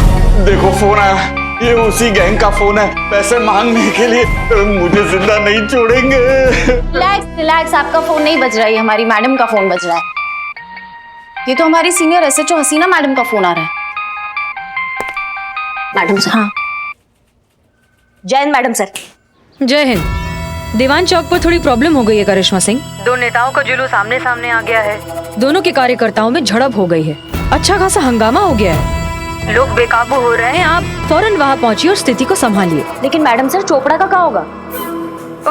देखो फोन आया, ये उसी गैंग का फोन है। पैसे मांगने के लिए मुझे जिंदा नहीं छोड़ेंगे। रिलैक्स रिलैक्स, आपका फोन नहीं बज रहा है, हमारी मैडम का फोन बज रहा है। ये तो हमारी सीनियर एसएचओ हसीना मैडम का फोन आ रहा है। Madam sir. हाँ जय हिंद मैडम सर। जय हिंद। दीवान चौक पर थोड़ी प्रॉब्लम हो गई है करिश्मा सिंह। 2 नेताओं का जुलूस आमने सामने आ गया है। दोनों के कार्यकर्ताओं में झड़प हो गई है। अच्छा खासा हंगामा हो गया है, लोग बेकाबू हो रहे हैं। आप फौरन वहाँ पहुँचिए और स्थिति को संभालिए। लेकिन मैडम सर चोपड़ा का क्या होगा?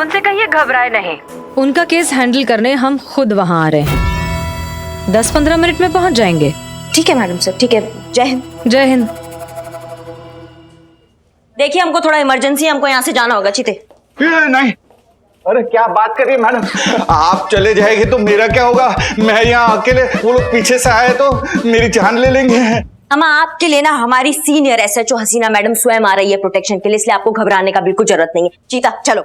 उनसे कहिए घबराए नहीं, उनका केस हैंडल करने हम खुद वहाँ आ रहे हैं। 10-15 मिनट में पहुँच जाएंगे। ठीक है मैडम सर, ठीक है। जय हिंद। जय हिंद। देखिए हमको थोड़ा इमरजेंसी, हमको यहाँ से जाना होगा। चीते नहीं, अरे क्या बात कर रही है मैडम? आप चले जाएंगे तो मेरा क्या होगा? मैं यहाँ अकेले, वो लोग पीछे से आए तो मेरी जान ले लेंगे। अम्मा आपके लिए ना हमारी सीनियर एसएचओ हसीना मैडम स्वयं आ रही है प्रोटेक्शन के लिए, इसलिए आपको घबराने का बिल्कुल जरूरत नहीं है। चीता चलो।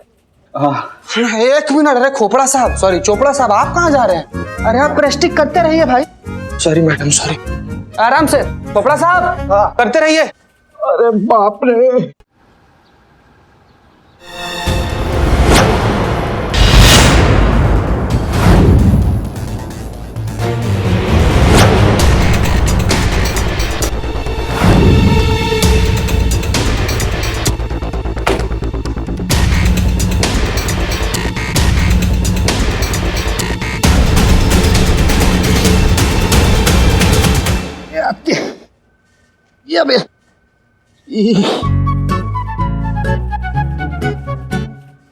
1 मिनट। अरे खोपड़ा साहब, सॉरी चोपड़ा साहब, आप कहाँ जा रहे हैं? अरे आप प्रेस्टिक करते रहिए भाई। Sorry madam, sorry. आराम से खोपड़ा साहब, करते रहिए। अरे बाप रे।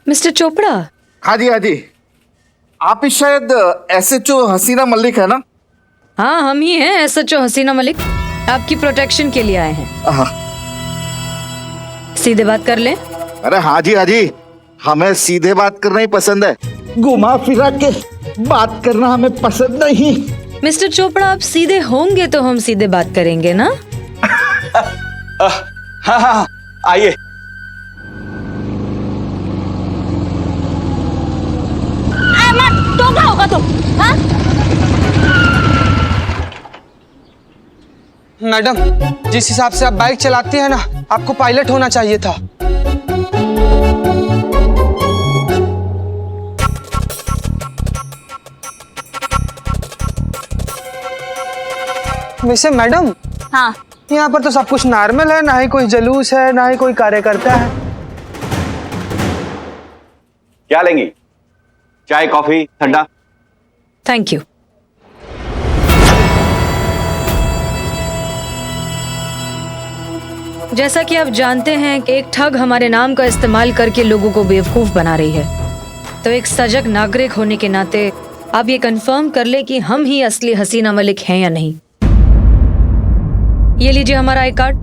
मिस्टर चोपड़ा। हाँ जी हाँ जी, आप ही शायद एसएचओ हसीना मलिक है ना? हाँ हम ही हैं एसएचओ हसीना मलिक, आपकी प्रोटेक्शन के लिए आए हैं। सीधे बात कर लें? अरे हाँ जी, हमें सीधे बात करना ही पसंद है, घुमा फिरा के बात करना हमें पसंद नहीं। मिस्टर चोपड़ा आप सीधे होंगे तो हम सीधे बात करेंगे ना? हाँ आइए। टोपा होगा तुम। हाँ मैडम, जिस हिसाब से आप बाइक चलाती हैं ना, आपको पायलट होना चाहिए था। वैसे मैडम, हाँ यहाँ पर तो सब कुछ नॉर्मल है, ना ही कोई जलूस है, ना ही कोई कार्यकर्ता है। क्या लेंगी? चाय, कॉफी, ठंडा? Thank you. जैसा कि आप जानते हैं कि एक ठग हमारे नाम का इस्तेमाल करके लोगों को बेवकूफ बना रही है, तो एक सजग नागरिक होने के नाते आप ये कंफर्म कर ले कि हम ही असली हसीना मलिक हैं या नहीं। ये लीजिए हमारा आई कार्ड,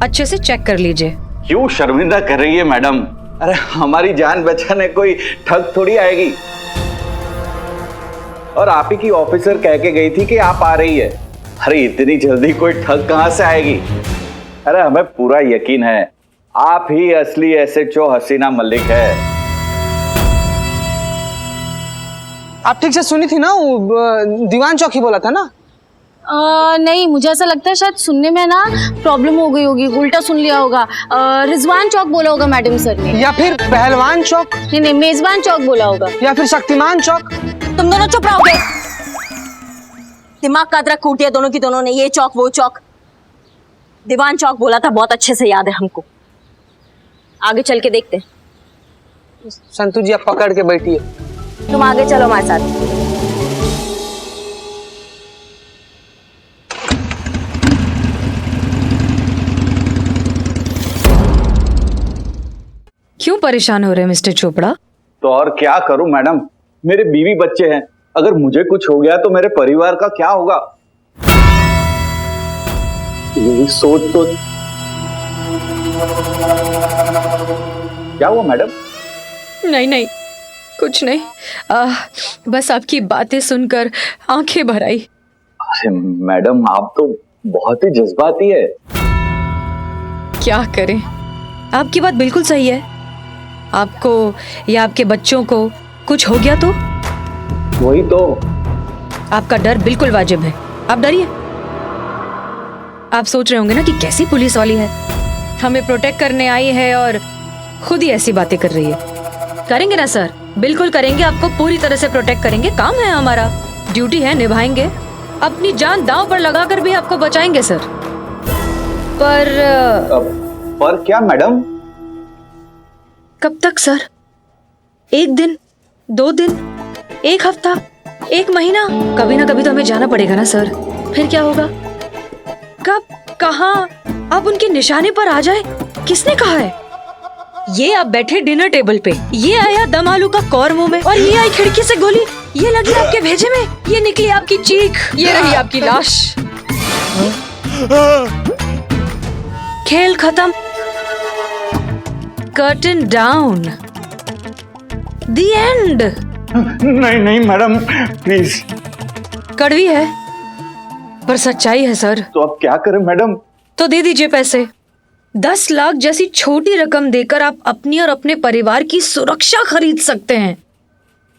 अच्छे से चेक कर लीजिए। क्यों शर्मिंदा कर रही है मैडम? अरे हमारी जान बचाने कोई ठग थोड़ी आएगी। और आप ही की ऑफिसर कह के गई थी कि आप आ रही है। अरे इतनी जल्दी कोई ठग कहां से आएगी? अरे हमें पूरा यकीन है आप ही असली SHO हसीना मलिक है। आप ठीक से सुनी थी ना, वो दीवान चौक ही बोला था ना? नहीं, मुझे ऐसा लगता है शायद सुनने में ना प्रॉब्लम हो गई होगी, उल्टा सुन लिया होगा। रिजवान चौक बोला होगा मैडम सर ने, या फिर पहलवान चौक, नहीं मेजबान चौक बोला होगा, या फिर शक्तिमान चौक। तुम दोनों चुप रहोगे? दिमाग का अदरक कूट दिया दोनों की दोनों ने। ये चौक वो चौक, दीवान चौक बोला था, बहुत अच्छे से याद है हमको। आगे चल के देखते हैं। संतू जी आप पकड़ के बैठिए। तुम आगे चलो हमारे साथ। क्यों परेशान हो रहे हैं मिस्टर चोपड़ा? तो और क्या करूं मैडम, मेरे बीवी बच्चे हैं, अगर मुझे कुछ हो गया तो मेरे परिवार का क्या होगा? यही सोच तो। क्या हुआ मैडम? नहीं कुछ नहीं, बस आपकी बातें सुनकर आंखें भर आई। अरे मैडम आप तो बहुत ही जज्बाती है। क्या करें, आपकी बात बिल्कुल सही है। आपको या आपके बच्चों को कुछ हो गया तो? वही तो। आपका डर बिल्कुल वाजिब है, आप डरिए। आप सोच रहे होंगे ना कि कैसी पुलिस वाली है, हमें प्रोटेक्ट करने आई है और खुद ही ऐसी बातें कर रही है। करेंगे ना सर, बिल्कुल करेंगे, आपको पूरी तरह से प्रोटेक्ट करेंगे। काम है हमारा, ड्यूटी है, निभाएंगे। अपनी जान दांव पर लगाकर भी आपको बचाएंगे सर। पर क्या मैडम? कब तक सर? एक दिन, 2 दिन, 1 हफ्ता, 1 महीना? कभी ना कभी तो हमें जाना पड़ेगा ना सर। फिर क्या होगा? कब, कहाँ आप उनके निशाने पर आ जाए, किसने कहा है? ये आप बैठे डिनर टेबल पे, ये आया दम आलू का कौर मुंह में, और ये आई खिड़की से गोली, ये लगी आपके भेजे में, ये निकली आपकी चीख, ये रही आपकी लाश। खेल खत्म, कर्टन डाउन, द एंड। नहीं मैडम प्लीज। कड़वी है पर सच्चाई है सर। तो अब क्या करें मैडम? तो दे दीजिए पैसे। 10 लाख जैसी छोटी रकम देकर आप अपनी और अपने परिवार की सुरक्षा खरीद सकते हैं,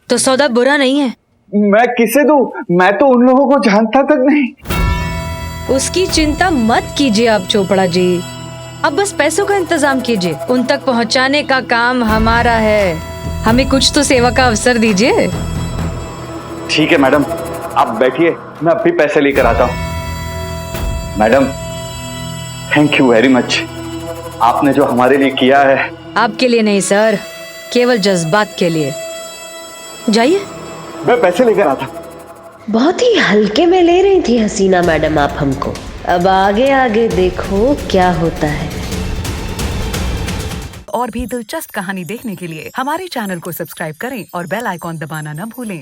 तो सौदा बुरा नहीं है। मैं किसे दूं? मैं तो उन लोगों को जानता तक नहीं। उसकी चिंता मत कीजिए आप चोपड़ा जी, अब बस पैसों का इंतजाम कीजिए, उन तक पहुंचाने का काम हमारा है। हमें कुछ तो सेवा का अवसर दीजिए। ठीक है मैडम, आप बैठिए, मैं अभी पैसे लेकर आता हूँ। Madam thank you very much, आपने जो हमारे लिए किया है। आपके लिए नहीं सर, केवल जज्बात के लिए। जाइए, मैं पैसे लेकर आता। बहुत ही हल्के में ले रही थी हसीना मैडम आप हमको, अब आगे आगे देखो क्या होता है। और भी दिलचस्प कहानी देखने के लिए हमारे चैनल को सब्सक्राइब करें और बेल आइकॉन दबाना न भूलें।